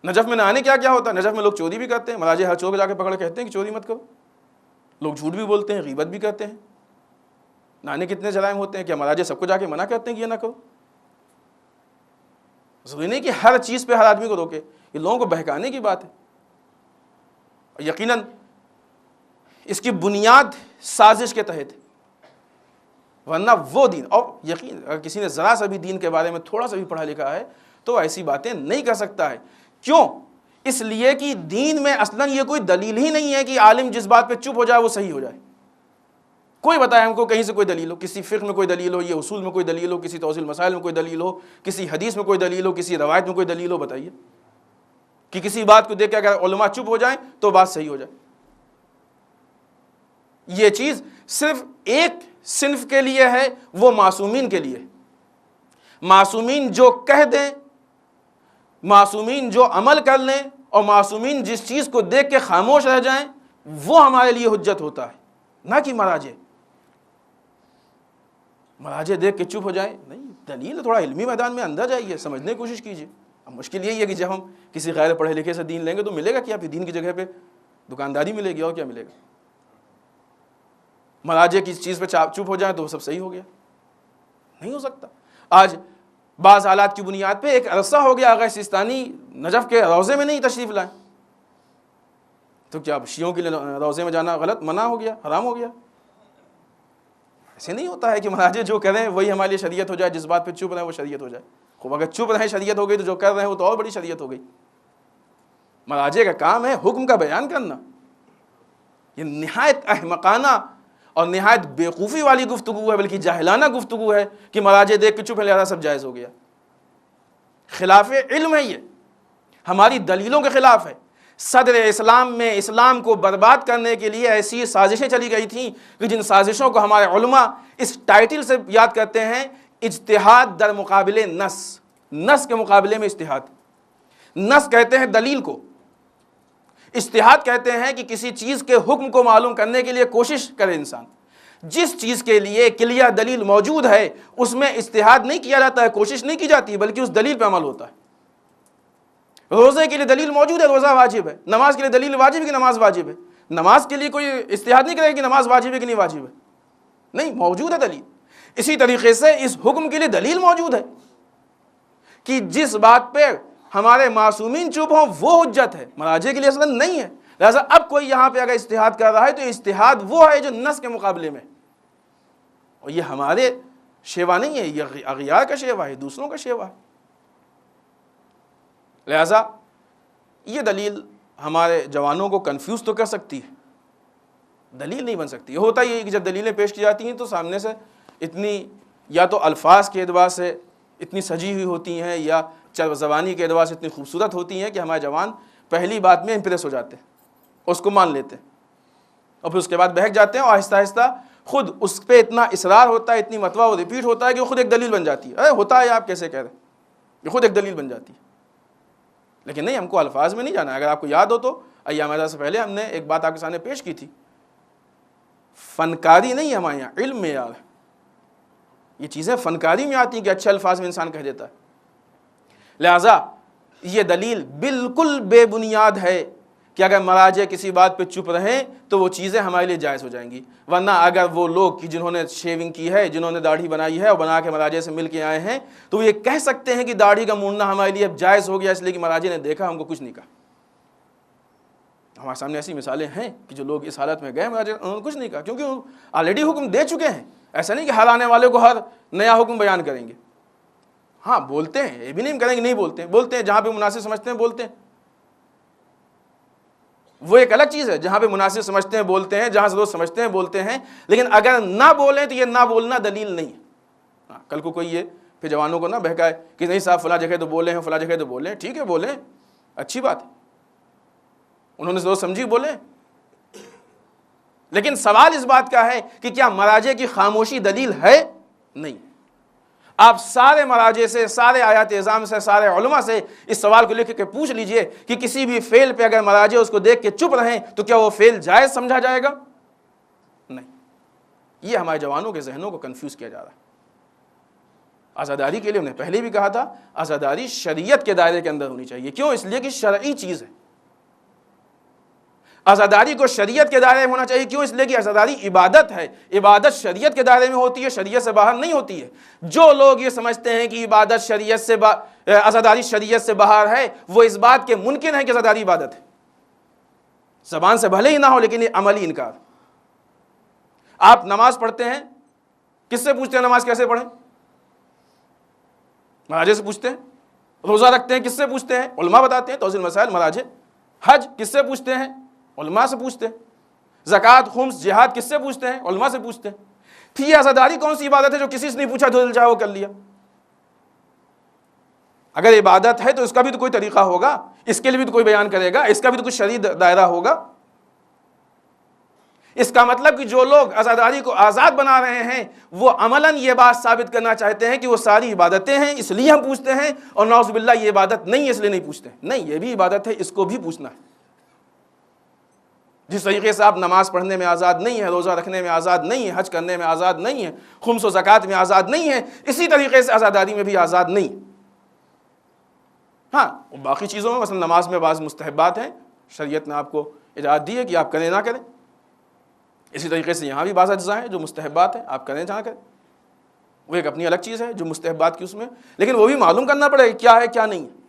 نجف میں نہانے کیا کیا ہوتا ہے؟ نجف میں لوگ چوری بھی کرتے ہیں، مراجع ہر چور کو جا کے پکڑ کہتے ہیں کہ چوری مت کرو۔ لوگ جھوٹ بھی بولتے ہیں، غیبت بھی کرتے ہیں۔ نہانے کتنے جرائم ہوتے ہیں، کیا مراجع سب کو جا کے منع کرتے ہیں کہ یہ نہ کرو؟ ضروری نہیں کہ ہر چیز پہ ہر آدمی کو روکے، یہ لوگوں کو بہکانے کی بات ہے۔ یقیناً اس کی بنیاد سازش کے تحت ہے، ورنہ وہ دین، اور یقین اگر کسی نے ذرا سا بھی دین کے بارے میں تھوڑا سا بھی پڑھا لکھا ہے تو ایسی باتیں نہیں کر سکتا ہے۔ کیوں؟ اس لیے کہ دین میں اصلاً یہ کوئی دلیل ہی نہیں ہے کہ عالم جس بات پہ چپ ہو جائے وہ صحیح ہو جائے۔ کوئی بتائے ہم کو کہیں سے کوئی دلیل ہو، کسی فقہ میں کوئی دلیل ہو، یہ اصول میں کوئی دلیل ہو، کسی توضیح مسائل میں کوئی دلیل ہو، کسی حدیث میں کوئی دلیل ہو، کسی روایت میں کوئی دلیل ہو، بتائیے کہ کسی بات کو دیکھ کے اگر علماء چپ ہو جائیں تو بات صحیح ہو جائے۔ یہ چیز صرف ایک صنف کے لیے ہے، وہ معصومین کے لیے۔ معصومین جو کہہ دیں، معصومین جو عمل کر لیں، اور معصومین جس چیز کو دیکھ کے خاموش رہ جائیں، وہ ہمارے لیے حجت ہوتا ہے، نہ کہ مراجع۔ مراجع دیکھ کے چپ ہو جائیں، نہیں، دلیل تھوڑا علمی میدان میں اندر جائیے، سمجھنے کی کوشش کیجیے۔ اب مشکل یہی ہے کہ جب ہم کسی غیر پڑھے لکھے سے دین لیں گے تو ملے گا کیا؟ پھر دین کی جگہ پہ دکانداری ملے گی، اور کیا ملے گا؟ مراجع کی چیز پہ چپ ہو جائیں تو وہ سب صحیح ہو گیا؟ نہیں ہو سکتا۔ آج بعض حالات کی بنیاد پہ ایک عرصہ ہو گیا آغا سیستانی نجف کے روضے میں نہیں تشریف لائیں، تو کیا شیعوں کے لیے روضے میں جانا غلط، منع ہو گیا، حرام ہو گیا؟ ایسے نہیں ہوتا ہے کہ مراجع جو کریں وہی ہمارے لیے شریعت ہو جائے، جس بات پہ چپ رہیں وہ شریعت ہو جائے۔ خوب اگر چپ رہیں شریعت ہو گئی تو جو کر رہے ہیں وہ تو اور بڑی شریعت ہو گئی۔ مراجع کا کام ہے حکم کا بیان کرنا۔ یہ نہایت احمقانہ اور نہایت بیوقوفی والی گفتگو ہے، بلکہ جاہلانہ گفتگو ہے کہ مراجع دیکھ کے چپ ہے لہذا سب جائز ہو گیا۔ خلاف علم ہے، یہ ہماری دلیلوں کے خلاف ہے۔ صدر اسلام میں اسلام کو برباد کرنے کے لیے ایسی سازشیں چلی گئی تھیں کہ جن سازشوں کو ہمارے علماء اس ٹائٹل سے یاد کرتے ہیں، اجتہاد در مقابل نص، نص کے مقابلے میں اجتہاد۔ نص کہتے ہیں دلیل کو، اجتہاد کہتے ہیں کہ کسی چیز کے حکم کو معلوم کرنے کے لیے کوشش کرے انسان۔ جس چیز کے لیے کلیئر دلیل موجود ہے اس میں اجتہاد نہیں کیا جاتا ہے، کوشش نہیں کی جاتی، بلکہ اس دلیل پہ عمل ہوتا ہے۔ روزے کے لیے دلیل موجود ہے، روزہ واجب ہے۔ نماز کے لیے دلیل واجب ہے کہ نماز واجب ہے۔ نماز کے لیے کوئی اجتہاد نہیں کرے گا کہ نماز واجب ہے کہ نہیں واجب ہے، نہیں، موجود ہے دلیل۔ اسی طریقے سے اس حکم کے لیے دلیل موجود ہے کہ جس بات پہ ہمارے معصومین چپ ہوں وہ حجت ہے، مراجع کے لیے اصلا نہیں ہے۔ لہٰذا اب کوئی یہاں پہ اگر اجتہاد کر رہا ہے تو اجتہاد وہ ہے جو نص کے مقابلے میں، اور یہ ہمارے شیوا نہیں ہے، یہ اغیار کا شیوا ہے، دوسروں کا شیوا ہے۔ لہٰذا یہ دلیل ہمارے جوانوں کو کنفیوز تو کر سکتی ہے، دلیل نہیں بن سکتی۔ یہ ہوتا ہی ہے کہ جب دلیلیں پیش کی جاتی ہیں تو سامنے سے اتنی یا تو الفاظ کے اعتبار سے اتنی سجی ہوئی ہوتی ہیں یا چرب زبانی کے اعتبار سے اتنی خوبصورت ہوتی ہیں کہ ہمارے جوان پہلی بات میں امپریس ہو جاتے ہیں، اس کو مان لیتے ہیں، اور پھر اس کے بعد بہک جاتے ہیں، اور آہستہ آہستہ خود اس پہ اتنا اصرار ہوتا ہے، اتنی مرتبہ وہ ریپیٹ ہوتا ہے کہ وہ خود ایک دلیل بن جاتی ہے۔ ارے ہوتا ہے، آپ کیسے کہہ رہے ہیں، یہ خود ایک دلیل بن جاتی ہے۔ لیکن نہیں، ہم کو الفاظ میں نہیں جانا ہے۔ اگر آپ کو یاد ہو تو ایام ازاں سے پہلے ہم نے ایک بات آپ کے سامنے پیش کی تھی، فنکاری نہیں ہے ہمارے یہاں، علم میں یار یہ چیزیں فنکاری میں آتی ہیں کہ اچھے الفاظ میں انسان کہہ دیتا ہے۔ لہٰذا یہ دلیل بالکل بے بنیاد ہے کہ اگر مراجع کسی بات پہ چپ رہیں تو وہ چیزیں ہمارے لیے جائز ہو جائیں گی، ورنہ اگر وہ لوگ کہ جنہوں نے شیونگ کی ہے، جنہوں نے داڑھی بنائی ہے اور بنا کے مراجع سے مل کے آئے ہیں، تو وہ یہ کہہ سکتے ہیں کہ داڑھی کا موننا ہمارے لیے اب جائز ہو گیا اس لیے کہ مراجع نے دیکھا، ہم کو کچھ نہیں کہا۔ ہمارے سامنے ایسی مثالیں ہیں کہ جو لوگ اس حالت میں گئے مراجع انہوں نے کچھ نہیں کہا، کیونکہ وہ آلریڈی حکم دے چکے ہیں۔ ایسا نہیں کہ ہر آنے والے کو ہر نیا حکم بیان کریں گے، ہاں بولتے ہیں، یہ بھی نہیں کریں گے نہیں بولتے ہیں، بولتے ہیں جہاں پہ مناسب سمجھتے ہیں بولتے ہیں، وہ ایک الگ چیز ہے، جہاں پہ مناسب سمجھتے ہیں بولتے ہیں، جہاں ضرورت سمجھتے ہیں بولتے ہیں، لیکن اگر نہ بولیں تو یہ نہ بولنا دلیل نہیں ہے۔ کل کو کوئی یہ پھر جوانوں کو نہ بہکائے کہ نہیں صاحب فلاں جگہ تو بولے ہیں، فلاں جگہ تو بولے ہیں، ٹھیک ہے بولیں، اچھی بات ہے، انہوں نے ضرورت سمجھی بولیں، لیکن سوال اس بات کا ہے کہ کیا مراجع کی خاموشی دلیل ہے؟ نہیں۔ آپ سارے مراجع سے، سارے آیات اعظام سے، سارے علماء سے اس سوال کو لکھ کے پوچھ لیجئے کہ کسی بھی فعل پہ اگر مراجع اس کو دیکھ کے چپ رہیں تو کیا وہ فعل جائز سمجھا جائے گا؟ نہیں۔ یہ ہمارے جوانوں کے ذہنوں کو کنفیوز کیا جا رہا ہے۔ عزاداری کے لیے ہم نے پہلے بھی کہا تھا، عزاداری شریعت کے دائرے کے اندر ہونی چاہیے۔ کیوں؟ اس لیے کہ شرعی چیز ہے۔ عزاداری کو شریعت کے دائرے میں ہونا چاہیے، کیوں؟ اس لیے کہ عزاداری عبادت ہے، عبادت شریعت کے دائرے میں ہوتی ہے، شریعت سے باہر نہیں ہوتی ہے۔ جو لوگ یہ سمجھتے ہیں کہ عبادت شریعت سے عزاداری شریعت سے باہر ہے، وہ اس بات کے منکر ہیں کہ عزاداری عبادت ہے۔ زبان سے بھلے ہی نہ ہو لیکن یہ عملی انکار۔ آپ نماز پڑھتے ہیں، کس سے پوچھتے ہیں نماز کیسے پڑھیں؟ مراجع سے پوچھتے ہیں۔ روزہ رکھتے ہیں، کس سے پوچھتے ہیں؟ علماء بتاتے ہیں، توضیح المسائل مراجع۔ حج کس سے پوچھتے ہیں؟ علماء سے پوچھتے ہیں۔ زکوٰۃ، خمس، جہاد کس سے پوچھتے ہیں؟ علماء سے پوچھتے ہیں۔ پھر یہ عزاداری کون سی عبادت ہے جو کسی سے نہیں پوچھا، جو دل چاہے وہ کر لیا؟ اگر عبادت ہے تو اس کا بھی تو کوئی طریقہ ہوگا، اس کے لیے بھی تو کوئی بیان کرے گا، اس کا بھی تو کچھ شرعی دائرہ ہوگا۔ اس کا مطلب کہ جو لوگ عزاداری کو آزاد بنا رہے ہیں وہ عملاً یہ بات ثابت کرنا چاہتے ہیں کہ وہ ساری عبادتیں ہیں اس لیے ہم پوچھتے ہیں، اور نعوذ باللہ یہ عبادت نہیں ہے اس لیے نہیں پوچھتے ہیں۔ نہیں، یہ بھی عبادت ہے، اس کو بھی پوچھنا ہے۔ جس طریقے سے آپ نماز پڑھنے میں آزاد نہیں ہے، روزہ رکھنے میں آزاد نہیں ہے، حج کرنے میں آزاد نہیں ہے، خمس و زکوٰۃ میں آزاد نہیں ہے، اسی طریقے سے عزاداری میں بھی آزاد نہیں۔ ہاں باقی چیزوں میں مثلا نماز میں بعض مستحبات ہیں، شریعت نے آپ کو اجازت دی ہے کہ آپ کریں نہ کریں۔ اسی طریقے سے یہاں بھی بعض اجزاء ہیں جو مستحبات ہیں، آپ کریں نہ کریں، وہ ایک اپنی الگ چیز ہے جو مستحبات کی اس میں، لیکن وہ بھی معلوم کرنا پڑے گا کیا ہے کیا نہیں ہے۔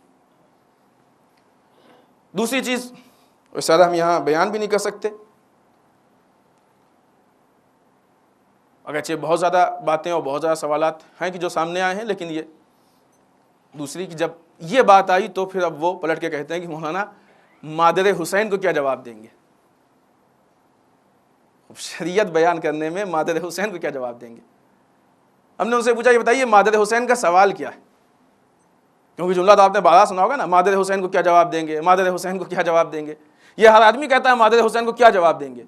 دوسری چیز اس طرح ہم یہاں بیان بھی نہیں کر سکتے، اگرچہ بہت زیادہ باتیں اور بہت زیادہ سوالات ہیں کہ جو سامنے آئے ہیں، لیکن یہ دوسری کہ جب یہ بات آئی تو پھر اب وہ پلٹ کے کہتے ہیں کہ مولانا مادر حسین کو کیا جواب دیں گے؟ شریعت بیان کرنے میں مادر حسین کو کیا جواب دیں گے؟ ہم نے ان سے پوچھا یہ بتائیے مادر حسین کا سوال کیا ہے؟ کیونکہ جملہ تو آپ نے بارہ سنا ہوگا نا، مادر حسین کو کیا جواب دیں گے، مادر حسین کو کیا جواب دیں گے. یہ ہر آدمی کہتا ہے مادر حسین کو کیا جواب دیں گے.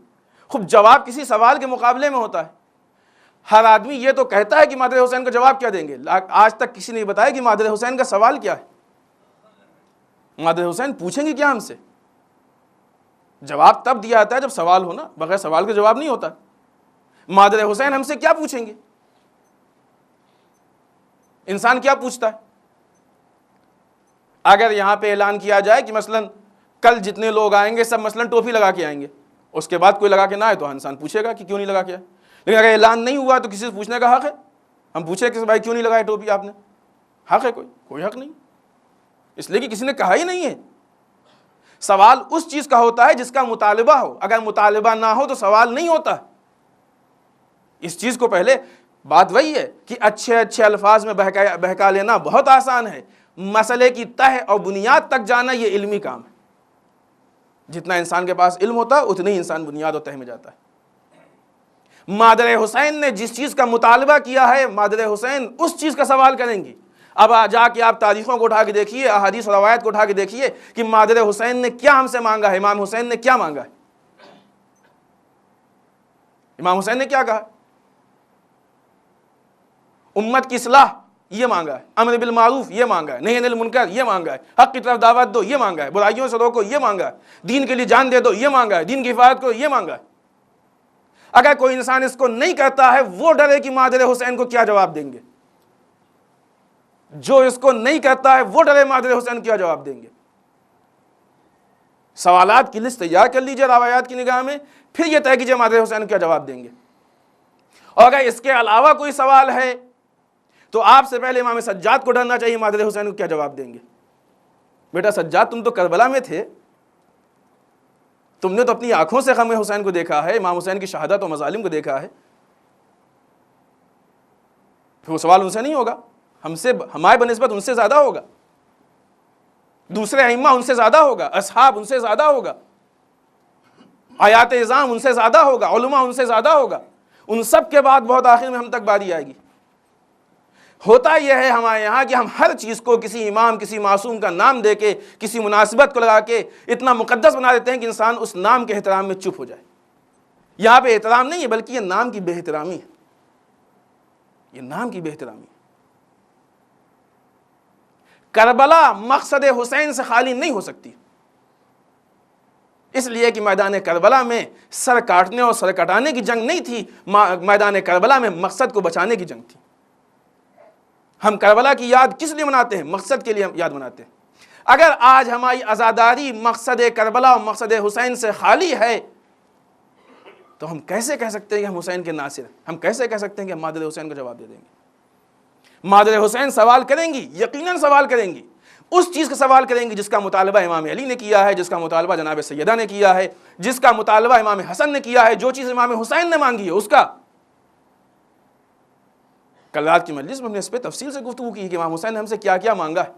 خوب جواب کسی سوال کے مقابلے میں ہوتا ہے. ہر آدمی یہ تو کہتا ہے کہ مادر حسین کو جواب کیا دیں گے، آج تک کسی نے بتایا کہ مادر حسین کا سوال کیا ہے. مادر حسین پوچھیں گے کیا ہم سے؟ جواب تب دیا جاتا ہے جب سوال ہو نا، بغیر سوال کے جواب نہیں ہوتا. مادر حسین ہم سے کیا پوچھیں گے؟ انسان کیا پوچھتا ہے؟ اگر یہاں پہ اعلان کیا جائے کہ مثلا کل جتنے لوگ آئیں گے سب مثلا ٹوپی لگا کے آئیں گے، اس کے بعد کوئی لگا کے نہ آئے تو انسان پوچھے گا کہ کیوں نہیں لگا کے آئے. لیکن اگر اعلان نہیں ہوا تو کسی سے پوچھنے کا حق ہے؟ ہم پوچھے کہ بھائی کیوں نہیں لگائے ٹوپی آپ نے؟ حق ہے کوئی حق نہیں، اس لیے کہ کسی نے کہا ہی نہیں ہے. سوال اس چیز کا ہوتا ہے جس کا مطالبہ ہو، اگر مطالبہ نہ ہو تو سوال نہیں ہوتا. اس چیز کو پہلے بات وہی ہے کہ اچھے اچھے الفاظ میں بہکا لینا بہت آسان ہے، مسئلے کی تہ اور بنیاد تک جانا یہ علمی کام ہے. جتنا انسان کے پاس علم ہوتا ہے اتنی انسان بنیاد و تہ میں جاتا ہے. مادر حسین نے جس چیز کا مطالبہ کیا ہے، مادر حسین اس چیز کا سوال کریں گی. اب جا کے آپ تاریخوں کو اٹھا کے دیکھیے، احادیث و روایت کو اٹھا کے دیکھیے کہ مادر حسین نے کیا ہم سے مانگا ہے، امام حسین نے کیا مانگا ہے. امام حسین نے کیا کہا؟ امت کی اصلاح یہ مانگا ہے، امر بالمعروف یہ مانگا ہے، نہی عن المنکر یہ مانگا ہے، حق کی طرف دعوت دو یہ مانگا ہے، برائیوں سے روکو یہ مانگا ہے، دین کے لیے جان دے دو یہ مانگا ہے، دین کی حفاظت کرو یہ مانگا ہے. اگر کوئی انسان اس کو نہیں کرتا ہے وہ ڈرے کہ مادر حسین کو کیا جواب دیں گے. جو اس کو نہیں کرتا ہے وہ ڈرے مادر حسین کیا جواب دیں گے. سوالات کی لسٹ تیار کر لیجئے روایات کی نگاہ میں، پھر یہ طے کیجئے مادر حسین کیا جواب دیں گے. اور اگر اس کے علاوہ کوئی سوال ہے تو آپ سے پہلے امام سجاد کو ڈرنا چاہیے مادر حسین کو کیا جواب دیں گے. بیٹا سجاد تم تو کربلا میں تھے، تم نے تو اپنی آنکھوں سے غم حسین کو دیکھا ہے، امام حسین کی شہادت و مظالم کو دیکھا ہے. پھر وہ سوال ان سے نہیں ہوگا، ہم سے ہمارے بنسبت ان سے زیادہ ہوگا، دوسرے ائمہ ان سے زیادہ ہوگا، اصحاب ان سے زیادہ ہوگا، آیات اعظام ان سے زیادہ ہوگا، علماء ان سے زیادہ ہوگا. ان سب کے بعد بہت آخر میں ہم تک باری آئے گی. ہوتا یہ ہے ہمارے یہاں کہ ہم ہر چیز کو کسی امام کسی معصوم کا نام دے کے کسی مناسبت کو لگا کے اتنا مقدس بنا دیتے ہیں کہ انسان اس نام کے احترام میں چپ ہو جائے. یہاں پہ احترام نہیں ہے بلکہ یہ نام کی بے احترامی ہے، یہ نام کی بے احترامی ہے. کربلا مقصد حسین سے خالی نہیں ہو سکتی، اس لیے کہ میدان کربلا میں سر کاٹنے اور سر کٹانے کی جنگ نہیں تھی، میدان کربلا میں مقصد کو بچانے کی جنگ تھی. ہم کربلا کی یاد کس لیے مناتے ہیں؟ مقصد کے لیے ہم یاد مناتے ہیں. اگر آج ہماری عزاداری مقصد کربلا اور مقصد حسین سے خالی ہے تو ہم کیسے کہہ سکتے ہیں کہ ہم حسین کے ناصر ہیں؟ ہم کیسے کہہ سکتے ہیں کہ ہم مادر حسین کو جواب دے دیں گے؟ مادر حسین سوال کریں گی، یقیناً سوال کریں گی، اس چیز کا سوال کریں گی جس کا مطالبہ امام علی نے کیا ہے، جس کا مطالبہ جناب سیدہ نے کیا ہے، جس کا مطالبہ امام حسن نے کیا ہے، جو چیز امام حسین نے مانگی ہے اس کا. کل رات کی مجلس میں ہم نے اس پہ تفصیل سے گفتگو کی کہ امام حسین نے ہم سے کیا کیا مانگا ہے.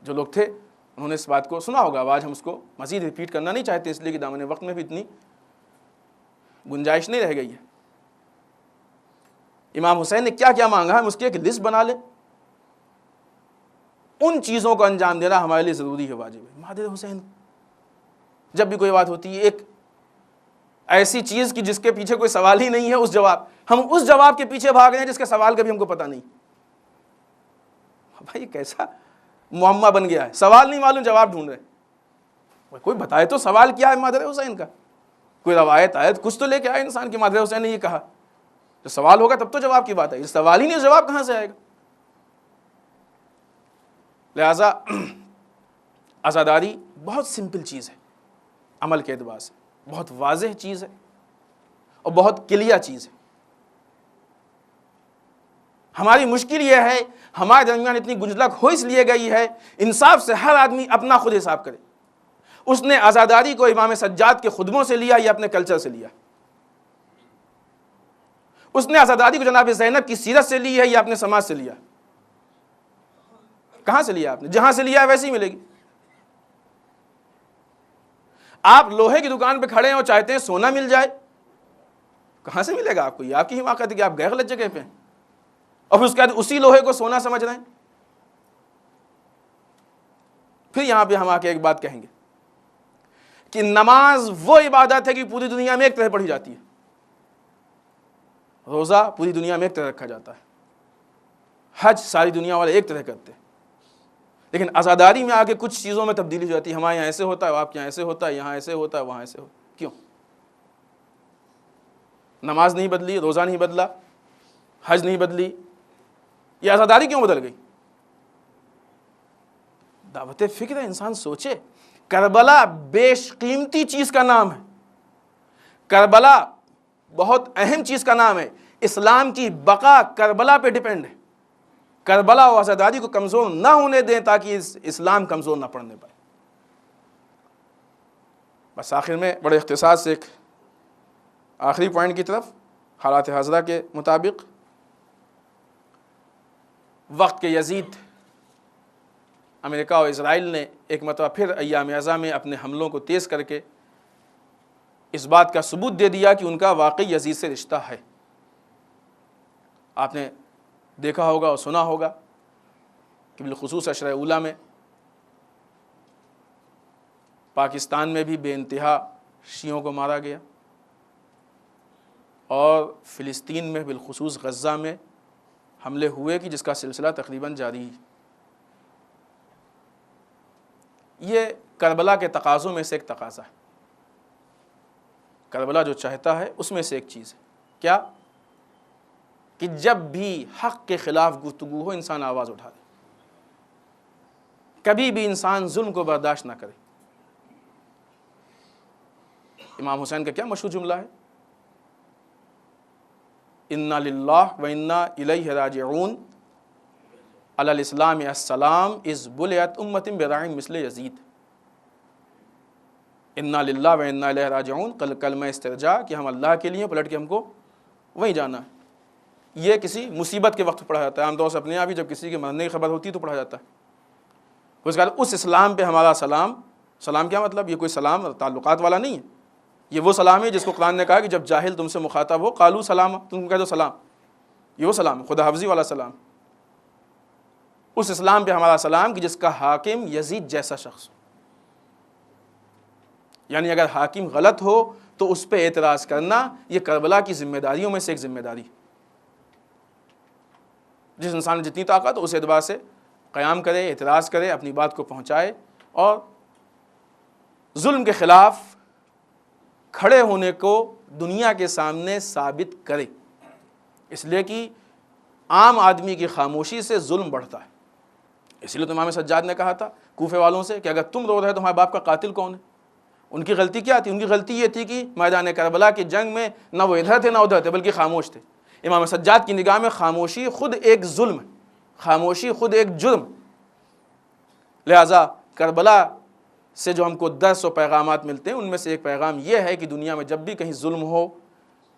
جو لوگ تھے انہوں نے اس بات کو سنا ہوگا. آج ہم اس کو مزید ریپیٹ کرنا نہیں چاہتے اس لیے کہ دامن وقت میں بھی اتنی گنجائش نہیں رہ گئی ہے. امام حسین نے کیا کیا مانگا ہے ہم اس کی ایک لسٹ بنا لیں. ان چیزوں کو انجام دینا ہمارے لیے ضروری ہے، واجب ہے. مادر حسین جب بھی کوئی بات ہوتی ہے ایک ایسی چیز کی جس کے پیچھے کوئی سوال ہی نہیں ہے، ہم اس جواب کے پیچھے بھاگ رہے ہیں جس کا سوال کبھی ہم کو پتہ نہیں. بھائی کیسا معمہ بن گیا ہے، سوال نہیں معلوم جواب ڈھونڈ رہے. کوئی بتائے تو سوال کیا ہے مادر حسین کا، کوئی روایت آیت کچھ تو لے کے آئے انسان کہ مادر حسین نے یہ کہا. تو سوال ہوگا تب تو جواب کی بات ہے، سوال ہی نہیں، جواب کہاں سے آئے گا؟ لہذا عزاداری بہت سمپل چیز ہے، عمل کے اعتبار سے بہت واضح چیز ہے اور بہت کلیئر چیز ہے. ہماری مشکل یہ ہے ہمارے درمیان اتنی گنجلک ہو اس لیے گئی ہے، انصاف سے ہر آدمی اپنا خود حساب کرے. اس نے عزاداری کو امام سجاد کے خطبوں سے لیا یا اپنے کلچر سے لیا؟ اس نے عزاداری کو جناب زینب کی سیرت سے لی ہے یا اپنے سماج سے لیا؟ کہاں سے لیا آپ نے؟ جہاں سے لیا ہے ویسے ہی ملے گی. آپ لوہے کی دکان پہ کھڑے ہیں اور چاہتے ہیں سونا مل جائے، کہاں سے ملے گا آپ کو؟ یہ آپ کی حماقت ہے کہ آپ گئے غلط جگہ پہ ہیں. اور پھر اس کے بعد اسی لوہے کو سونا سمجھ رہے ہیں. پھر یہاں پہ ہم آ کے ایک بات کہیں گے کہ نماز وہ عبادت ہے کہ پوری دنیا میں ایک طرح پڑھی جاتی ہے. روزہ پوری دنیا میں ایک طرح رکھا جاتا ہے. حج ساری دنیا والے ایک طرح کرتے ہیں. لیکن عزاداری میں آ کے کچھ چیزوں میں تبدیلی ہو جاتی ہے. ہمارے یہاں ایسے ہوتا ہے, آپ کے یہاں ایسے ہوتا ہے, یہاں ایسے ہوتا ہے, وہاں ایسے ہوتا ہے. کیوں؟ نماز نہیں بدلی, روزہ نہیں بدلا, حج نہیں بدلی, یہ عزاداری کیوں بدل گئی؟ دعوت فکر ہے, انسان سوچے. کربلا بیش قیمتی چیز کا نام ہے. کربلا بہت اہم چیز کا نام ہے. اسلام کی بقا کربلا پہ ڈیپینڈ ہے. کربلا و عزاداری کو کمزور نہ ہونے دیں تاکہ اسلام کمزور نہ پڑنے پائے. بس آخر میں بڑے اختصار سے ایک آخری پوائنٹ کی طرف, حالات حاضرہ کے مطابق وقت کے یزید امریکہ اور اسرائیل نے ایک مرتبہ پھر ایام اعزا میں اپنے حملوں کو تیز کر کے اس بات کا ثبوت دے دیا کہ ان کا واقعی یزید سے رشتہ ہے. آپ نے دیکھا ہوگا اور سنا ہوگا کہ بالخصوص عشرہ اولیٰ میں پاکستان میں بھی بے انتہا شیعوں کو مارا گیا, اور فلسطین میں بالخصوص غزہ میں حملے ہوئے کہ جس کا سلسلہ تقریباً جاری ہے. یہ کربلا کے تقاضوں میں سے ایک تقاضا ہے. کربلا جو چاہتا ہے اس میں سے ایک چیز ہے. کیا؟ کہ جب بھی حق کے خلاف گفتگو ہو انسان آواز اٹھا دے. کبھی بھی انسان ظلم کو برداشت نہ کرے. امام حسین کا کیا مشہور جملہ ہے؟ انا للہ و انا الیہ راجعون علی الاسلام السلام اذ بلیت امت براع مثل یزید. انا للہ و انا الیہ راجعون, کلمہ استرجاع کہ ہم اللہ کے لیے, پلٹ کے ہم کو وہیں جانا ہے. یہ کسی مصیبت کے وقت پڑھا جاتا ہے. عام طور سے اپنے آپ ہی جب کسی کے مرنے کی خبر ہوتی ہے تو پڑھا جاتا ہے. اس کے بعد اس اسلام پہ ہمارا سلام. سلام کیا مطلب؟ یہ کوئی سلام تعلقات والا نہیں ہے. یہ وہ سلام ہے جس کو قرآن نے کہا کہ جب جاہل تم سے مخاطب ہو قالو سلام, تم کہہ دو سلام. یہ وہ سلام ہے, خدا حافظی والا سلام. اس اسلام پہ ہمارا سلام کہ جس کا حاکم یزید جیسا شخص ہو. یعنی اگر حاکم غلط ہو تو اس پہ اعتراض کرنا یہ کربلا کی ذمہ داریوں میں سے ایک ذمہ داری. جس انسان نے جتنی طاقت اس اعتبار سے قیام کرے, اعتراض کرے, اپنی بات کو پہنچائے اور ظلم کے خلاف کھڑے ہونے کو دنیا کے سامنے ثابت کرے. اس لیے کہ عام آدمی کی خاموشی سے ظلم بڑھتا ہے. اسی لیے تو امام سجاد نے کہا تھا کوفے والوں سے کہ اگر تم رو رہے تو تمہارے باپ کا قاتل کون ہے؟ ان کی غلطی کیا تھی؟ ان کی غلطی یہ تھی کہ میدان کربلا کی جنگ میں نہ وہ ادھر تھے نہ ادھر تھے بلکہ خاموش تھے. امام سجاد کی نگاہ میں خاموشی خود ایک ظلم ہے, خاموشی خود ایک جرم. لہٰذا کربلا سے جو ہم کو درس و پیغامات ملتے ہیں ان میں سے ایک پیغام یہ ہے کہ دنیا میں جب بھی کہیں ظلم ہو,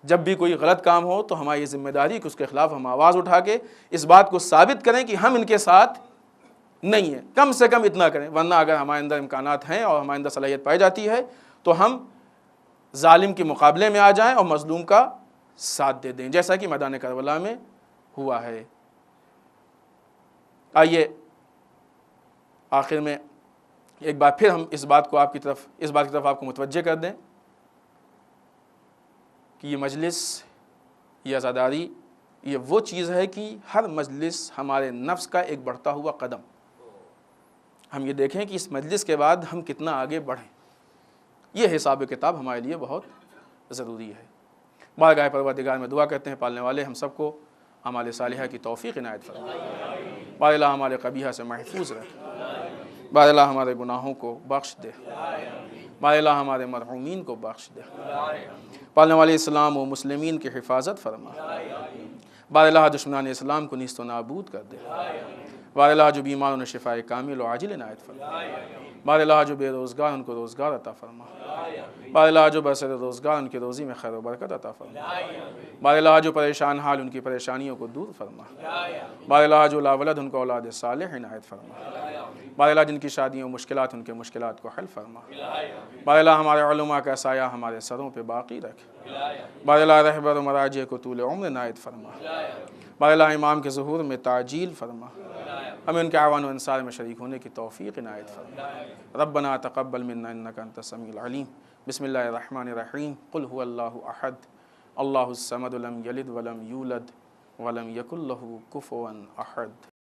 جب بھی کوئی غلط کام ہو تو ہماری یہ ذمہ داری کہ اس کے خلاف ہم آواز اٹھا کے اس بات کو ثابت کریں کہ ہم ان کے ساتھ نہیں ہیں. کم سے کم اتنا کریں, ورنہ اگر ہمارے اندر امکانات ہیں اور ہمارے اندر صلاحیت پائی جاتی ہے تو ہم ظالم کے مقابلے میں آ جائیں اور مظلوم کا ساتھ دے دیں, جیسا کہ میدان کربلا میں ہوا ہے. آئیے آخر میں ایک بار پھر ہم اس بات کی طرف آپ کو متوجہ کر دیں کہ یہ مجلس, یہ عزاداری, یہ وہ چیز ہے کہ ہر مجلس ہمارے نفس کا ایک بڑھتا ہوا قدم. ہم یہ دیکھیں کہ اس مجلس کے بعد ہم کتنا آگے بڑھیں. یہ حساب کتاب ہمارے لیے بہت ضروری ہے. بارگاہ پروردگار میں دعا کرتے ہیں پالنے والے ہم سب کو اعمال صالحہ کی توفیق عنایت فرمائے. بار اللہ ہمارے قبیحہ سے محفوظ رکھے. بار اللہ ہمارے گناہوں کو بخش دے. بار اللہ ہمارے مرحومین کو بخش دے. پالنے والے اسلام و مسلمین کی حفاظت فرما. بار اللہ دشمنان اسلام کو نیست و نابود کر دے. بار اللہ جو بیماروں نے شفاء کامل و عاجل عنایت فرما. بار اللہ جو بے روزگار ان کو روزگار عطا فرما. بار اللہ جو برسر روزگار ان کی روزی میں خیر و برکت عطا فرما. بار اللہ جو پریشان حال ان کی پریشانیوں کو دور فرما. بار اللہ جو لا ولد ان کو اولاد صالح عنایت فرما. بار اللہ جن کی شادیوں مشکلات ان کے مشکلات کو حل فرما. بار اللہ ہمارے علماء کا سایہ ہمارے سروں پہ باقی رکھ. بار اللہ رہبر و مراجع کو طول عمر عنایت فرما. بالا امام کے ظہور میں تعجیل فرما، ہمیں ان کے اعوان و انصار میں شریک ہونے کی توفیق عنایت فرما۔ ربنا تقبل منا انک انت السمیع العلیم۔ بسم اللہ الرحمن الرحیم۔ قل هو اللہ احد اللہ الصمد لم یلد ولم یولد ولم یکن لہ کفوا احد۔